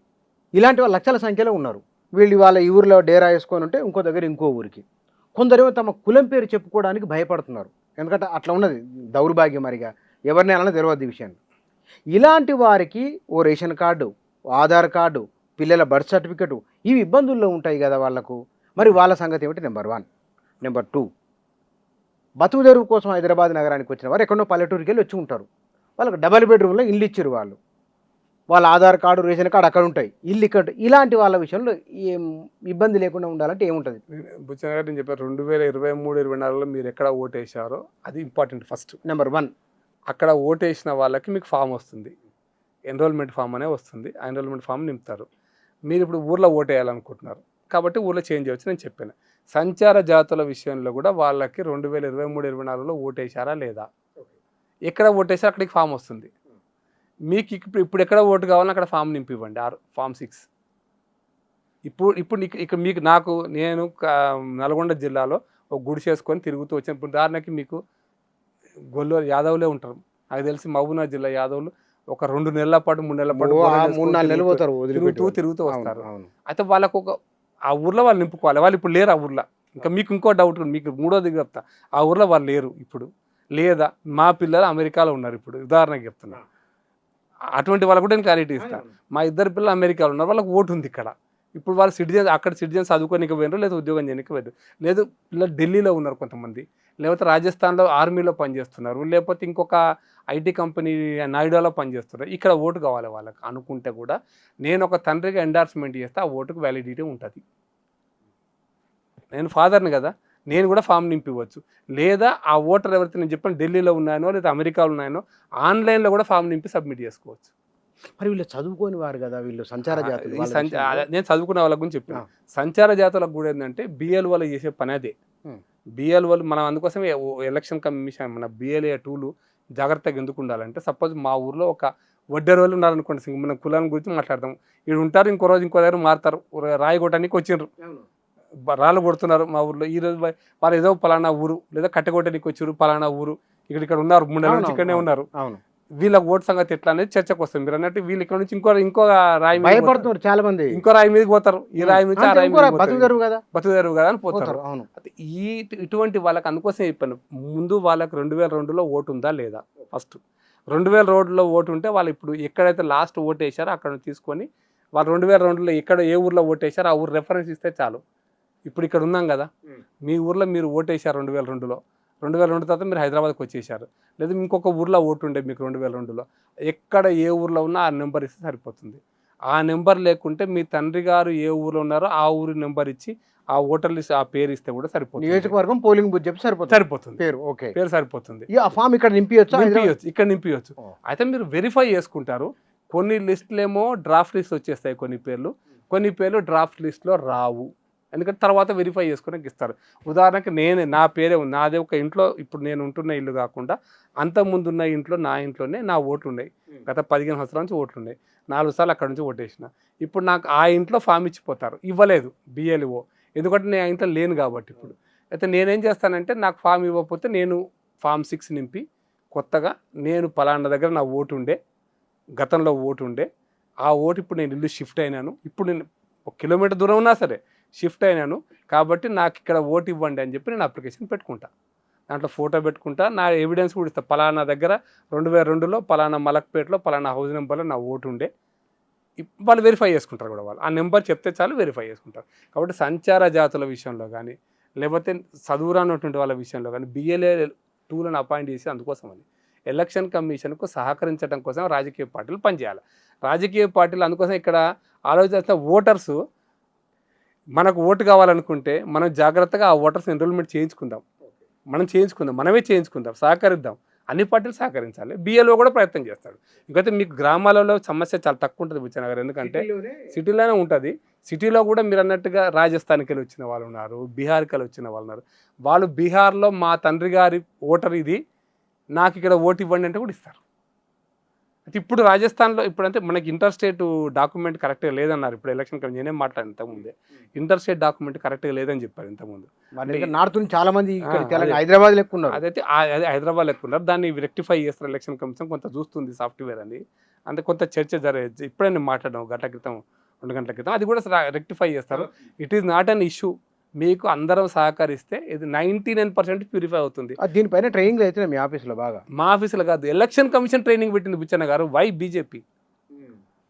ఇలాంటి వాళ్ళు లక్షల సంఖ్యలో ఉన్నారు. వీళ్ళు వాళ్ళ ఈ ఊరిలో డేరా వేసుకొని ఉంటే ఇంకో దగ్గర ఇంకో ఊరికి. కొందరేమో తమ కులం పేరు చెప్పుకోవడానికి భయపడుతున్నారు, ఎందుకంటే అట్లా ఉన్నది దౌర్భాగ్యం. మరిగా ఎవరిని అలా తెలియదు ఈ విషయాన్ని. ఇలాంటి వారికి ఓ రేషన్ కార్డు, ఆధార్ కార్డు, పిల్లల బర్త్ సర్టిఫికెట్ ఇవి ఇబ్బందుల్లో ఉంటాయి కదా వాళ్ళకు. మరి వాళ్ళ సంగతి ఏమిటి? నెంబర్ 1. నెంబర్ 2, బతుకు తెరువు కోసం హైదరాబాద్ నగరానికి వచ్చిన వారు ఎక్కడో పల్లెటూరుకి వెళ్ళి వచ్చి ఉంటారు. వాళ్ళకి డబల్ బెడ్రూమ్లో ఇల్లు ఇచ్చారు. వాళ్ళ ఆధార్ కార్డు, రేషన్ కార్డు అక్కడ ఉంటాయి, ఇల్లు ఇక్కడ. ఇలాంటి వాళ్ళ విషయంలో ఏం ఇబ్బంది లేకుండా ఉండాలంటే ఏముంటుంది? బుచ్చన్న గారు నేను చెప్పాను 2023-24లో మీరు ఎక్కడ ఓటేశారో అది ఇంపార్టెంట్. ఫస్ట్ నెంబర్ 1, అక్కడ ఓటేసిన వాళ్ళకి మీకు ఫామ్ వస్తుంది, ఎన్రోల్మెంట్ ఫామ్ అనే వస్తుంది. ఆ ఎన్రోల్మెంట్ ఫామ్ నింపుతారు. మీరు ఇప్పుడు ఊర్లో ఓటేయాలనుకుంటున్నారు కాబట్టి ఊర్లో చేంజ్ అవ్వచ్చు. నేను చెప్పాను సంచార జాతుల విషయంలో కూడా వాళ్ళకి 2023-24లో ఓటేశారా లేదా, ఎక్కడ ఓటేసారో అక్కడికి ఫామ్ వస్తుంది. మీకు ఇప్పుడు ఎక్కడ ఓటు కావాలని అక్కడ ఫామ్ నింపివ్వండి, ఫామ్ 6. ఇప్పుడు ఇక్కడ మీకు నేను నల్గొండ జిల్లాలో ఒక గుడిసేసుకొని తిరుగుతూ వచ్చాను. ఇప్పుడు ఉదాహరణకి మీకు గొల్లు యాదవులే ఉంటారు. నాకు తెలిసి మహబూబ్నగర్ జిల్లా యాదవులు ఒక 2 నెలల పాటు 3 నెలల పాటు 3-4 నెలలు పోతారు, తిరుగుతూ వస్తారు. అయితే వాళ్ళకు ఆ ఊర్లో వాళ్ళు నింపుకోవాలి. వాళ్ళు ఇప్పుడు లేరు ఆ ఊర్లో. ఇంకా మీకు ఇంకో డౌట్, మీకు 3వది చెప్తా, ఆ ఊర్లో వాళ్ళు లేరు ఇప్పుడు. లేదా మా పిల్లలు అమెరికాలో ఉన్నారు ఇప్పుడు, ఉదాహరణకి చెప్తున్నా. అటువంటి వాళ్ళకు కూడా నేను క్లారిటీ ఇస్తాను. మా 2 పిల్లలు అమెరికాలో ఉన్నారు, వాళ్ళకి ఓటు ఉంది ఇక్కడ. ఇప్పుడు వాళ్ళు అక్కడ సిటిజన్స్ చదువుకోనికి పోయినారు, లేదా ఉద్యోగం చేయడానికి పోయారు. లేదు పిల్లలు ఢిల్లీలో ఉన్నారు కొంతమంది, లేకపోతే రాజస్థాన్లో ఆర్మీలో పనిచేస్తున్నారు, లేకపోతే ఇంకొక ఐటీ కంపెనీ నాయిడాలో పనిచేస్తున్నారు. ఇక్కడ ఓటు కావాలి వాళ్ళకి అనుకుంటే కూడా నేను ఒక తండ్రిగా ఎండార్స్మెంట్ చేస్తే ఆ ఓటుకు వ్యాలిడిటీ ఉంటుంది. నేను ఫాదర్ని కదా, నేను కూడా ఫామ్ నింపివచ్చు. లేదా ఆ ఓటర్ ఎవరైతే నేను చెప్పాను ఢిల్లీలో ఉన్నాయనో లేదా అమెరికాలో ఉన్నాయనో ఆన్లైన్లో కూడా ఫామ్ నింపి సబ్మిట్ చేసుకోవచ్చు. మరి వీళ్ళు చదువుకోని వారు కదా, వీళ్ళు సంచార జాతులు. నేను చదువుకునే వాళ్ళ గురించి చెప్పాను. సంచార జాతులకు కూడా ఏంటంటే బిఎల్ వాళ్ళు చేసే పని అదే. బిఎల్ వాళ్ళు మనం అందుకోసమే ఎలక్షన్ కమిషన్ మన BLA టూలు జాగ్రత్తగా ఎందుకు ఉండాలంటే, సపోజ్ మా ఊర్లో ఒక వడ్డేరు వాళ్ళు ఉన్నారనుకోండి, మన కులాల గురించి మాట్లాడతాం, వీడు ఉంటారు, ఇంకో రోజు ఇంకో దగ్గర మారుతారు, రాయి కొట్టడానికి వచ్చిండ్రు, రాళ్ళు కొడుతున్నారు మా ఊర్లో. ఈ రోజు వాళ్ళు ఏదో పలానా ఊరు లేదా కట్టెకొట్టడానికి వచ్చారు పలానా ఊరు, ఇక్కడ ఉన్నారు 3 నెలల నుంచి ఇక్కడనే ఉన్నారు. వీళ్ళ ఓటు సంగతి ఎట్లా అనేది చర్చకు వస్తుంది. మీరు అన్నట్టు వీళ్ళు ఇక్కడ నుంచి ఇంకో రాయి భయపడుతున్నారు చాలా మంది, ఇంకో రాయి మీదకి పోతారు, ఈ రాయి నుంచి ఆ రాయి బతుకుదరువు కదా అని పోతారు. ఇటువంటి వాళ్ళకి అందుకోసం చెప్పాను, ముందు వాళ్ళకి 2002లో ఓటు ఉందా లేదా. ఫస్ట్ 2002లో ఓటు ఉంటే వాళ్ళు ఇప్పుడు ఎక్కడైతే లాస్ట్ ఓటు వేసారో అక్కడ తీసుకొని వాళ్ళు 2002లో ఎక్కడ ఏ ఊర్లో ఓటు వేసారో ఆ ఊరు రెఫరెన్స్ ఇస్తే చాలు. ఇప్పుడు ఇక్కడ ఉన్నాం కదా, మీ ఊర్లో మీరు ఓటు వేసారు 2002లో, 2002 తర్వాత మీరు హైదరాబాద్కి వచ్చేసారు, లేదా ఇంకొక ఊర్లో ఓటు ఉండే మీకు 2002లో, ఎక్కడ ఏ ఊర్లో ఉన్నా ఆ నెంబర్ ఇస్తే సరిపోతుంది. ఆ నెంబర్ లేకుంటే మీ తండ్రి గారు ఏ ఊర్లో ఉన్నారో ఆ ఊరి నెంబర్ ఇచ్చి ఆ ఓటర్ లిస్ట్ ఆ పేరు ఇస్తే కూడా సరిపోతుంది. నియోజకవర్గం పోలింగ్ బూత్ చెప్పి సరిపోతుంది, పేరు సరిపోతుంది. ఆ ఫామ్ ఇక్కడ నింపియొచ్చు, ఇక్కడ నింపియొచ్చు. అయితే మీరు వెరిఫై చేసుకుంటారు. కొన్ని లిస్టులేమో డ్రాఫ్ట్ లిస్ట్ వచ్చేస్తాయి, కొన్ని పేర్లు డ్రాఫ్ట్ లిస్ట్లో రావు, ఎందుకంటే తర్వాత వెరిఫై చేసుకుని ఇస్తారు. ఉదాహరణకి నా పేరే ఉంది, నాదే ఒక ఇంట్లో ఇప్పుడు నేను ఉంటున్న ఇల్లు కాకుండా అంతకుముందు ఉన్న ఇంట్లో నా ఇంట్లోనే నా ఓట్లు ఉన్నాయి. గత 15 సంవత్సరాల నుంచి ఓట్లు ఉన్నాయి. 4 సార్లు అక్కడ నుంచి ఓటేసిన. ఇప్పుడు నాకు ఆ ఇంట్లో ఫామ్ ఇచ్చిపోతారు, ఇవ్వలేదు BLO, ఎందుకంటే నేను ఆ ఇంట్లో లేను కాబట్టి. ఇప్పుడు అయితే నేనేం చేస్తానంటే నాకు ఫామ్ ఇవ్వకపోతే నేను ఫామ్ 6 నింపి కొత్తగా నేను పలానా దగ్గర నా ఓటు ఉండే, గతంలో ఓటు ఉండే, ఆ ఓటు ఇప్పుడు నేను ఇల్లు షిఫ్ట్ అయినాను, ఇప్పుడు నేను 1 కిలోమీటర్ దూరం ఉన్నా సరే షిఫ్ట్ అయినాను కాబట్టి నాకు ఇక్కడ ఓటు ఇవ్వండి అని చెప్పి నేను అప్లికేషన్ పెట్టుకుంటా. దాంట్లో ఫోటో పెట్టుకుంటా, నా ఎవిడెన్స్ కూడా ఇస్తాను. పలానా దగ్గర 2002లో పలానా మలక్పేటలో పలానా హౌస్ నెంబర్లో నా ఓటు ఉండే, వాళ్ళు వెరిఫై చేసుకుంటారు కూడా. వాళ్ళు ఆ నెంబర్ చెప్తే చాలు వెరిఫై చేసుకుంటారు. కాబట్టి సంచార జాతుల విషయంలో కానీ లేకపోతే చదువురానటువంటి వాళ్ళ విషయంలో కానీ BLA టూలను అపాయింట్ చేసి అందుకోసమని ఎలక్షన్ కమిషన్కు సహకరించడం కోసం రాజకీయ పార్టీలు పనిచేయాలి. రాజకీయ పార్టీలు అందుకోసం ఇక్కడ ఆలోచిస్తున్న ఓటర్సు మనకు ఓటు కావాలనుకుంటే మనం జాగ్రత్తగా ఆ ఓటర్స్ ఎన్రోల్మెంట్ చేయించుకుందాం, మనమే చేయించుకుందాం, సహకరిద్దాం. అన్ని పార్టీలు సహకరించాలి. BLO కూడా ప్రయత్నం చేస్తాడు. ఇంకైతే మీకు గ్రామాలలో సమస్య చాలా తక్కువ ఉంటుంది బుచ్చన్న గారు, ఎందుకంటే సిటీలోనే ఉంటుంది. సిటీలో కూడా మీరు అన్నట్టుగా రాజస్థాన్కి వెళ్ళి వచ్చిన వాళ్ళు ఉన్నారు, బీహార్కి వెళ్ళి వచ్చిన వాళ్ళు ఉన్నారు. వాళ్ళు బీహార్లో మా తండ్రి గారి ఓటర్ ఇది, నాకు ఇక్కడ ఓటు ఇవ్వండి అంటే కూడా ఇస్తారు. అయితే ఇప్పుడు రాజస్థాన్లో ఇప్పుడంటే మనకి ఇంటర్ స్టేట్ డాక్యుమెంట్ కరెక్ట్గా లేదన్నారు. ఇప్పుడు ఎలక్షన్ కమిషన్ నేనేం మాట్లాడాను ఇంతకుముందే, ఇంటర్ స్టేట్ డాక్యుమెంట్ కరెక్ట్గా లేదని చెప్పారు ఇంతకుముందు. నార్త్ నుంచి చాలా మంది హైదరాబాద్ లెక్కున్నారు, అదైతే అదే హైదరాబాద్ లెక్కున్నారు. దాన్ని రెక్టిఫై చేస్తారు ఎలక్షన్ కమిషన్, కొంత చూస్తుంది సాఫ్ట్వేర్ అని, అంతే కొంత చర్చ జరిగేది. ఇప్పుడే నేను మాట్లాడాను 1 గంటల క్రితం 2 గంటల క్రితం, అది కూడా రెక్టిఫై చేస్తారు. It is not an issue. మీకు అందరం సహకరిస్తే ఇది 99% ప్యూరిఫై అవుతుంది. దీనిపైన ట్రైనింగ్ అయితే మీ ఆఫీసులో బాగా, మా ఆఫీసులో కాదు, ఎలక్షన్ కమిషన్ ట్రైనింగ్ పెట్టింది బుచ్చన్న గారు. వై BJP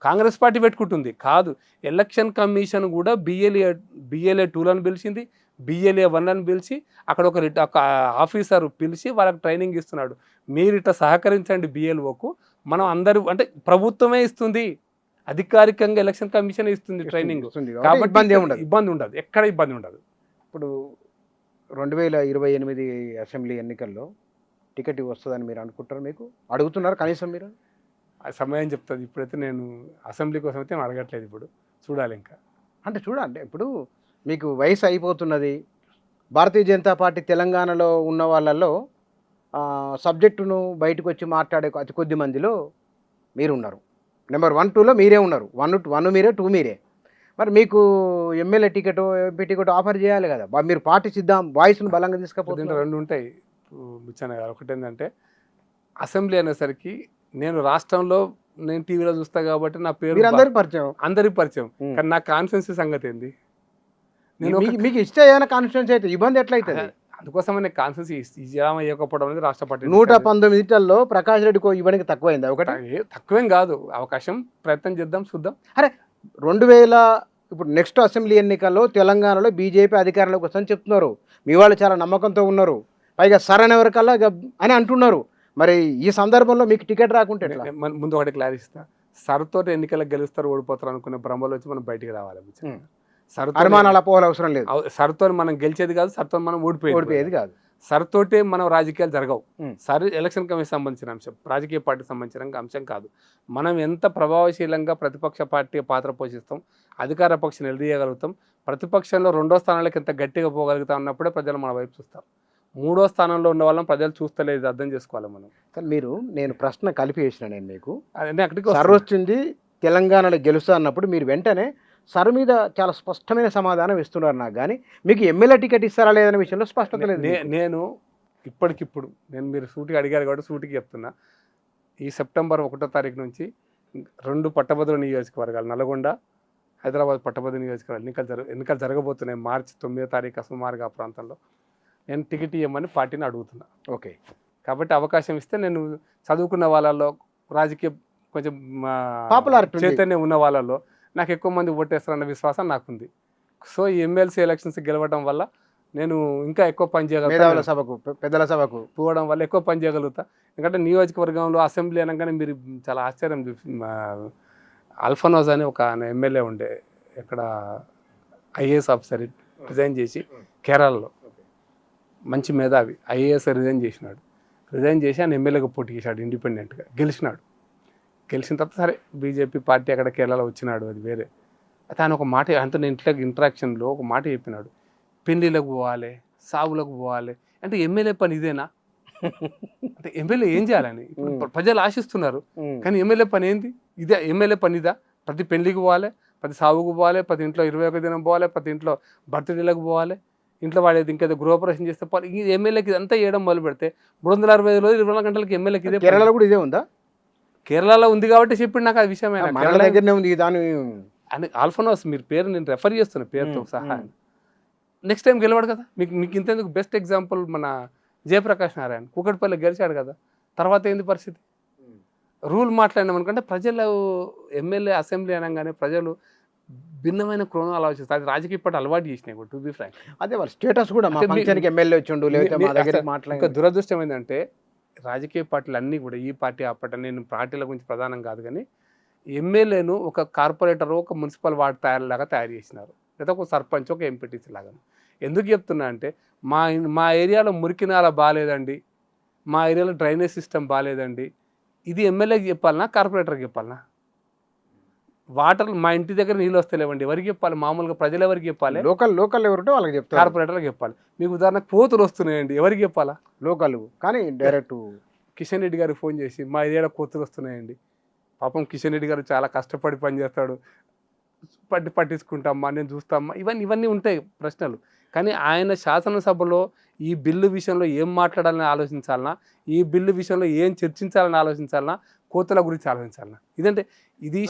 కాంగ్రెస్ పార్టీ పెట్టుకుంటుంది కాదు, ఎలక్షన్ కమిషన్ కూడా BLA BLA 2లను పిలిచింది, BLA 1లను పిలిచి అక్కడ ఒక ఆఫీసర్ పిలిచి వాళ్ళకి ట్రైనింగ్ ఇస్తున్నాడు. మీరు ఇట్లా సహకరించండి BLOకు, మనం అందరూ అంటే ప్రభుత్వమే ఇస్తుంది, అధికారికంగా ఎలక్షన్ కమిషన్ ఇస్తుంది ట్రైనింగ్, కాబట్టి ఇబ్బంది ఉండదు, ఎక్కడ ఇబ్బంది ఉండదు. ఇప్పుడు 2028 అసెంబ్లీ ఎన్నికల్లో టికెట్ వస్తుందని మీరు అనుకుంటారు? మీకు అడుగుతున్నారు కనీసం మీరు? ఆ సమయం చెప్తుంది. ఇప్పుడైతే నేను అసెంబ్లీ కోసం అయితే అడగట్లేదు, ఇప్పుడు చూడాలి ఇంకా. అంటే చూడండి, ఇప్పుడు మీకు వయసు అయిపోతున్నది. భారతీయ జనతా పార్టీ తెలంగాణలో ఉన్న వాళ్ళల్లో సబ్జెక్టును బయటకు వచ్చి మాట్లాడే అతి కొద్ది మందిలో మీరు ఉన్నారు. నెంబర్ 1, 2లో మీరే ఉన్నారు. 1 మీరే, 2 మీరే. మరి మీకు MLA ticket, MP ticket offer చేయాలి కదా. మీరు పార్టీ సిద్ధం, వాయిస్ను బలంగా తీసుకపోతే రెండు ఉంటాయి బుచ్చన్న గారు. ఒకటి ఏంటంటే అసెంబ్లీ అనేసరికి నేను రాష్ట్రంలో నేను టీవీలో చూస్తా కాబట్టి నా పేరు అందరికి పరిచయం, కానీ నా కాన్స్టిట్యున్సీ సంగతి ఏంది? నేను మీకు ఇష్టమైన కాన్స్టిట్యున్సీ అయితే ఇబ్బంది ఎట్లయితుంది? అందుకోసమే కాన్స్టిట్యున్సీ ఇజామ ఇవ్వకపోవడం అనేది రాష్ట్ర పార్టీ 119 ప్రకాష్ రెడ్డికి ఇవ్వడానికి తక్కువైంది. ఒకటి తక్కువేం కాదు, అవకాశం ప్రయత్నం చేద్దాం, చూద్దాం. అరే 2000 ఇప్పుడు నెక్స్ట్ అసెంబ్లీ ఎన్నికల్లో తెలంగాణలో బీజేపీ అధికారంలోకి వస్తుందని చెప్తున్నారు. మీ వాళ్ళు చాలా నమ్మకంతో ఉన్నారు, పైగా సరైన వరకల్లా అని అంటున్నారు. మరి ఈ సందర్భంలో మీకు టికెట్ రాకుంటే ముందు ఒకటి క్లారిస్తా, సర్తో ఎన్నికలకు గెలుస్తారు ఓడిపోతారు అనుకునే భ్రమలో వచ్చి మనం బయటికి రావాలి. అనుమానాలు అపోహలు అవసరం లేదు. సర్తో మనం గెలిచేది కాదు, సర్తో మనం ఓడిపోయేది కాదు. సర్తోటే మనం రాజకీయాలు జరగవు. ఎలక్షన్ కమిషన్ సంబంధించిన అంశం, రాజకీయ పార్టీకి సంబంధించిన అంశం కాదు. మనం ఎంత ప్రభావశీలంగా ప్రతిపక్ష పార్టీ పాత్ర పోషిస్తాం, అధికార పక్షం నిలదీయగలుగుతాం, ప్రతిపక్షంలో 2వ స్థానాలకు ఎంత గట్టిగా పోగలుగుతాం అన్నప్పుడే ప్రజలు మన వైపు చూస్తారు. 3వ స్థానంలో ఉన్న వాళ్ళని ప్రజలు చూస్తలేదు, అర్థం చేసుకోవాలి మనం. కానీ నేను ప్రశ్న కలిపి వేసిన, నేను మీకు అక్కడికి సర్ వచ్చింది తెలంగాణలో గెలుస్తా అన్నప్పుడు మీరు వెంటనే సర్ మీద చాలా స్పష్టమైన సమాధానం ఇస్తున్నారు నాకు. కానీ మీకు ఎమ్మెల్యే టికెట్ ఇస్తారా లేదనే విషయంలో స్పష్టత లేదు. నేను ఇప్పటికిప్పుడు మీరు సూటికి అడిగారు కాబట్టి సూటికి చెప్తున్నా, ఈ సెప్టెంబర్ 1వ తారీఖు నుంచి 2 పట్టభద్రుల నియోజకవర్గాలు, నల్గొండ, హైదరాబాద్ పట్టభద్రుల నియోజకవర్గాలు ఎన్నికలు జరగబోతున్నాయి. మార్చి 9వ తారీఖు సుమారుగా ఆ ప్రాంతంలో. నేను టికెట్ ఇవ్వమని పార్టీని అడుగుతున్నా. ఓకే, కాబట్టి అవకాశం ఇస్తే నేను చదువుకున్న వాళ్ళలో, రాజకీయ కొంచెం పాపులారిటీ చైతన్యం ఉన్న వాళ్ళలో నాకు ఎక్కువ మంది ఓటేస్తారన్న విశ్వాసం నాకుంది. సో ఈ ఎమ్మెల్సీ ఎలక్షన్స్ గెలవడం వల్ల నేను ఇంకా ఎక్కువ పని చేయగలుగుతా, పెద్దల సభకు పోవడం వల్ల ఎక్కువ పని చేయగలుగుతా. ఎందుకంటే నియోజకవర్గంలో అసెంబ్లీ అనగానే మీరు చాలా ఆశ్చర్యం అల్ఫనోజ్ అని ఒక ఎమ్మెల్యే ఉండే, ఇక్కడ IAS ఆఫీసర్ రిజైన్ చేసి కేరళలో, మంచి మేధావి, IAS రిజైన్ చేసి ఆయన ఎమ్మెల్యేగా పోటీ చేశాడు, ఇండిపెండెంట్గా గెలిచిన తర్వాత సరే బీజేపీ పార్టీ అక్కడ కేరళలో వచ్చినాడు, అది వేరే. అయితే ఆయన ఒక మాట, అంత ఇంటరాక్షన్లో ఒక మాట చెప్పినాడు, పెళ్ళిళ్ళకు పోవాలి, సాగులకు పోవాలి అంటే ఎమ్మెల్యే పని ఇదేనా? అంటే ఎమ్మెల్యే ఏం చేయాలని ఇప్పుడు ప్రజలు ఆశిస్తున్నారు, కానీ ఎమ్మెల్యే పని ఏంది? ఇదే ఎమ్మెల్యే పని ఇదా? ప్రతి పెళ్లికి పోవాలి, ప్రతి సాగుకు పోవాలి, ప్రతి ఇంట్లో 21 దినం పోవాలి, ప్రతి ఇంట్లో బర్త్డేలకు పోవాలి, ఇంట్లో వాడేది ఇంకేదో గృహప్రవేశం చేస్తే పోవాలి. ఈ ఎమ్మెల్యేకి ఇదంతా చేయడం మొదలు పెడితే 365 రోజులు 24 గంటలకి ఎమ్మెల్యేకి ఇదే. కేరళలో కూడా ఇదే ఉందా? కేరళలో ఉంది కాబట్టి చెప్పి నాకు అది విషయమైన దగ్గరనే ఉంది దాని అని. ఆల్ఫనోస్ మీరు పేరు నేను రెఫర్ చేస్తున్నా పేరుతో సహా. నెక్స్ట్ టైం గెలవాడు కదా, మీకు ఇంతెందుకు బెస్ట్ ఎగ్జాంపుల్ మన జయప్రకాష్ నారాయణ కూకట్పల్లి గెలిచాడు కదా, తర్వాత ఏంది పరిస్థితి? రూల్ మాట్లాడినాం అనుకుంటే ప్రజలు ఎమ్మెల్యే అసెంబ్లీ అనగానే ప్రజలు భిన్నమైన కోణాలు ఆలోచిస్తారు. అది రాజకీయ పార్టీ అలవాటు చేసినాయి, టు బి ఫ్రాంక్. అదే వాళ్ళ స్టేటస్ కూడా ఎమ్మెల్యే వచ్చిండు లేకపోతే మా దగ్గర మాట్లాడే. ఇంకా దురదృష్టం ఏంటంటే రాజకీయ పార్టీలు అన్నీ కూడా, ఈ పార్టీ ఆ పార్టీ, నేను పార్టీల గురించి ప్రధానం కాదు కానీ ఎమ్మెల్యేను ఒక కార్పొరేటర్, ఒక మున్సిపల్ వార్డు తయారు చేసినారు, లేదా ఒక సర్పంచ్, ఒక ఎంపీటీసీ లాగా. ఎందుకు చెప్తున్నా అంటే మా ఏరియాలో మురికినాల బాగాలేదండి, మా ఏరియాలో డ్రైనేజ్ సిస్టమ్ బాగాలేదండి, ఇది ఎమ్మెల్యేకి చెప్పాలనా కార్పొరేటర్కి చెప్పాలనా? వాటర్ మా ఇంటి దగ్గర నీళ్ళు వస్తలేవండి, ఎవరికి చెప్పాలి? మామూలుగా ప్రజలు ఎవరికి చెప్పాలి? లోకల్ ఎవరుంటే వాళ్ళకి చెప్తారు, కార్పొరేటర్కి చెప్పాలి. మీకు ఉదాహరణకు కోతులు వస్తున్నాయండి, ఎవరికి చెప్పాలా? లోకల్. కానీ డైరెక్ట్ కిషన్ రెడ్డి గారికి ఫోన్ చేసి మా ఏరియాలో కోతులు వస్తున్నాయండి, పాపం కిషన్ రెడ్డి గారు చాలా కష్టపడి పనిచేస్తాడు, పట్టించుకుంటామ్మా, నేను చూస్తామ్మా, ఇవన్నీ ఉంటాయి ప్రశ్నలు. కానీ ఆయన శాసనసభలో ఈ బిల్లు విషయంలో ఏం మాట్లాడాలని ఆలోచించాలన్నా, ఈ బిల్లు విషయంలో ఏం చర్చించాలని ఆలోచించాలన్నా, కోతుల గురించి ఆలోచించాలన్నా? ఇది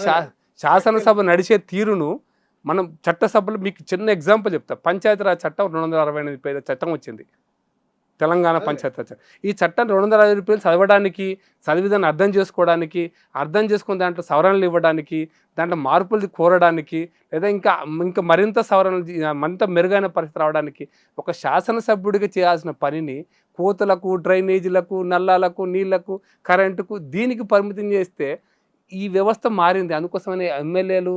శాసనసభ నడిచే తీరును మనం చట్టసభలు, మీకు చిన్న ఎగ్జాంపుల్ చెప్తా. పంచాయతీరాజ్ చట్టం 268 చట్టం వచ్చింది. తెలంగాణ పంచాయతీ చట్టం. ఈ చట్టం 260 రూపాయలు చదవడానికి, చదివి దాన్ని అర్థం చేసుకోవడానికి, అర్థం చేసుకుని దాంట్లో సవరణలు ఇవ్వడానికి, దాంట్లో మార్పులు కోరడానికి, లేదా ఇంకా మరింత సవరణలు మరింత మెరుగైన పరిస్థితి రావడానికి ఒక శాసనసభ్యుడిగా చేయాల్సిన పనిని కోతలకు, డ్రైనేజీలకు, నల్లాలకు, నీళ్లకు, కరెంటుకు దీనికి పరిమితం చేస్తే ఈ వ్యవస్థ మారింది. అందుకోసమని ఎమ్మెల్యేలు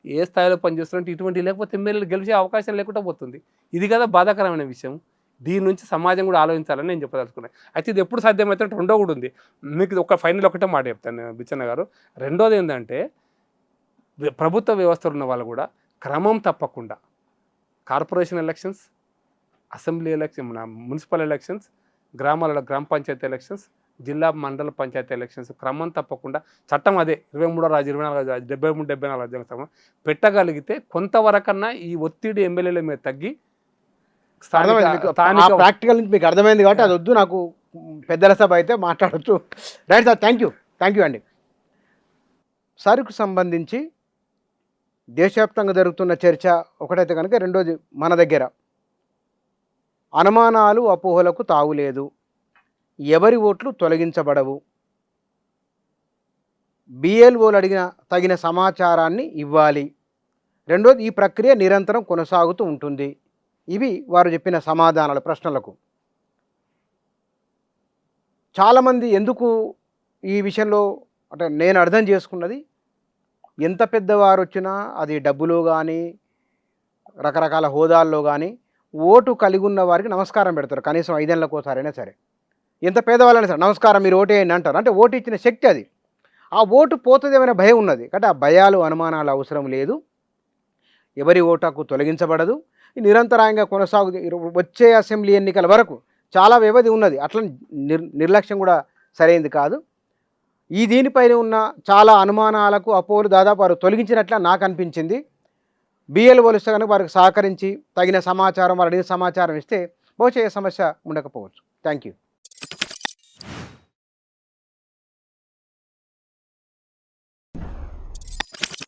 ఏ స్థాయిలో పనిచేస్తున్నట్టు ఇటువంటి లేకపోతే ఎమ్మెల్యేలు గెలిచే అవకాశం లేకుండా పోతుంది. ఇది కదా బాధాకరమైన విషయం. దీని నుంచి సమాజం కూడా ఆలోచించాలని నేను చెప్పదలుచుకున్నాను. అయితే ఇది ఎప్పుడు సాధ్యమైతే రెండో కూడా ఉంది. మీకు ఒక ఫైనల్ ఒకటే మాట చెప్తాను బిచ్చన్న గారు. రెండోది ఏంటంటే ప్రభుత్వ వ్యవస్థలు ఉన్న వాళ్ళు కూడా క్రమం తప్పకుండా corporation elections, assembly election, municipal elections, గ్రామాలలో గ్రామ పంచాయతీ ఎలక్షన్స్, జిల్లా మండల పంచాయతీ ఎలక్షన్స్ క్రమం తప్పకుండా చట్టం అదే 23వ రాజు 24వ రాజు 73, 74 రాజ్యాంగ పెట్టగలిగితే కొంతవరకన్నా ఈ ఒత్తిడి ఎమ్మెల్యేల మీద తగ్గి ప్రాక్టికల్ నుంచి మీకు అర్థమైంది కాబట్టి అది వద్దు, నాకు పెద్దల సభ అయితే మాట్లాడచ్చు. రైట్ సార్, థ్యాంక్ యూ అండి. సరుకు సంబంధించి దేశవ్యాప్తంగా జరుగుతున్న చర్చ ఒకటైతే కనుక, రెండోది మన దగ్గర అనుమానాలు అపోహలకు తావులేదు, ఎవరి ఓట్లు తొలగించబడవు, బిఎల్ఓలు అడిగిన తగిన సమాచారాన్ని ఇవ్వాలి, రెండోది ఈ ప్రక్రియ నిరంతరం కొనసాగుతూ ఉంటుంది. ఇవి వారు చెప్పిన సమాధానాలు ప్రశ్నలకు. చాలామంది ఎందుకు ఈ విషయంలో అంటే నేను అర్థం చేసుకున్నది, ఎంత పెద్దవారు వచ్చినా అది డబ్బులో కానీ రకరకాల హోదాల్లో కానీ ఓటు కలిగి ఉన్న వారికి నమస్కారం పెడతారు, కనీసం 5 ఏళ్ళకోసారైనా సరే. ఎంత పేదవాళ్ళైనా సరే నమస్కారం మీరు ఓటు వేయండి అంటారు. అంటే ఓటు ఇచ్చిన శక్తి అది. ఆ ఓటు పోతుందేమైనా భయం ఉన్నది కాబట్టి ఆ భయాలు అనుమానాలు అవసరం లేదు. ఎవరి ఓటుకు తొలగించబడదు. నిరంతరాయంగా వచ్చే అసెంబ్లీ ఎన్నికల వరకు చాలా వ్యవధి ఉన్నది. అట్లా నిర్లక్ష్యం కూడా సరైనది కాదు. దీనిపైన ఉన్న చాలా అనుమానాలకు అపోహలు దాదాపు వారు తొలగించినట్ల నాకు అనిపించింది. బిఎల్ఓలు ఇస్తే కనుక వారికి సహకరించి తగిన సమాచారం, వారు అడిగిన సమాచారం ఇస్తే బహుశా ఏ సమస్య ఉండకపోవచ్చు. Thank you.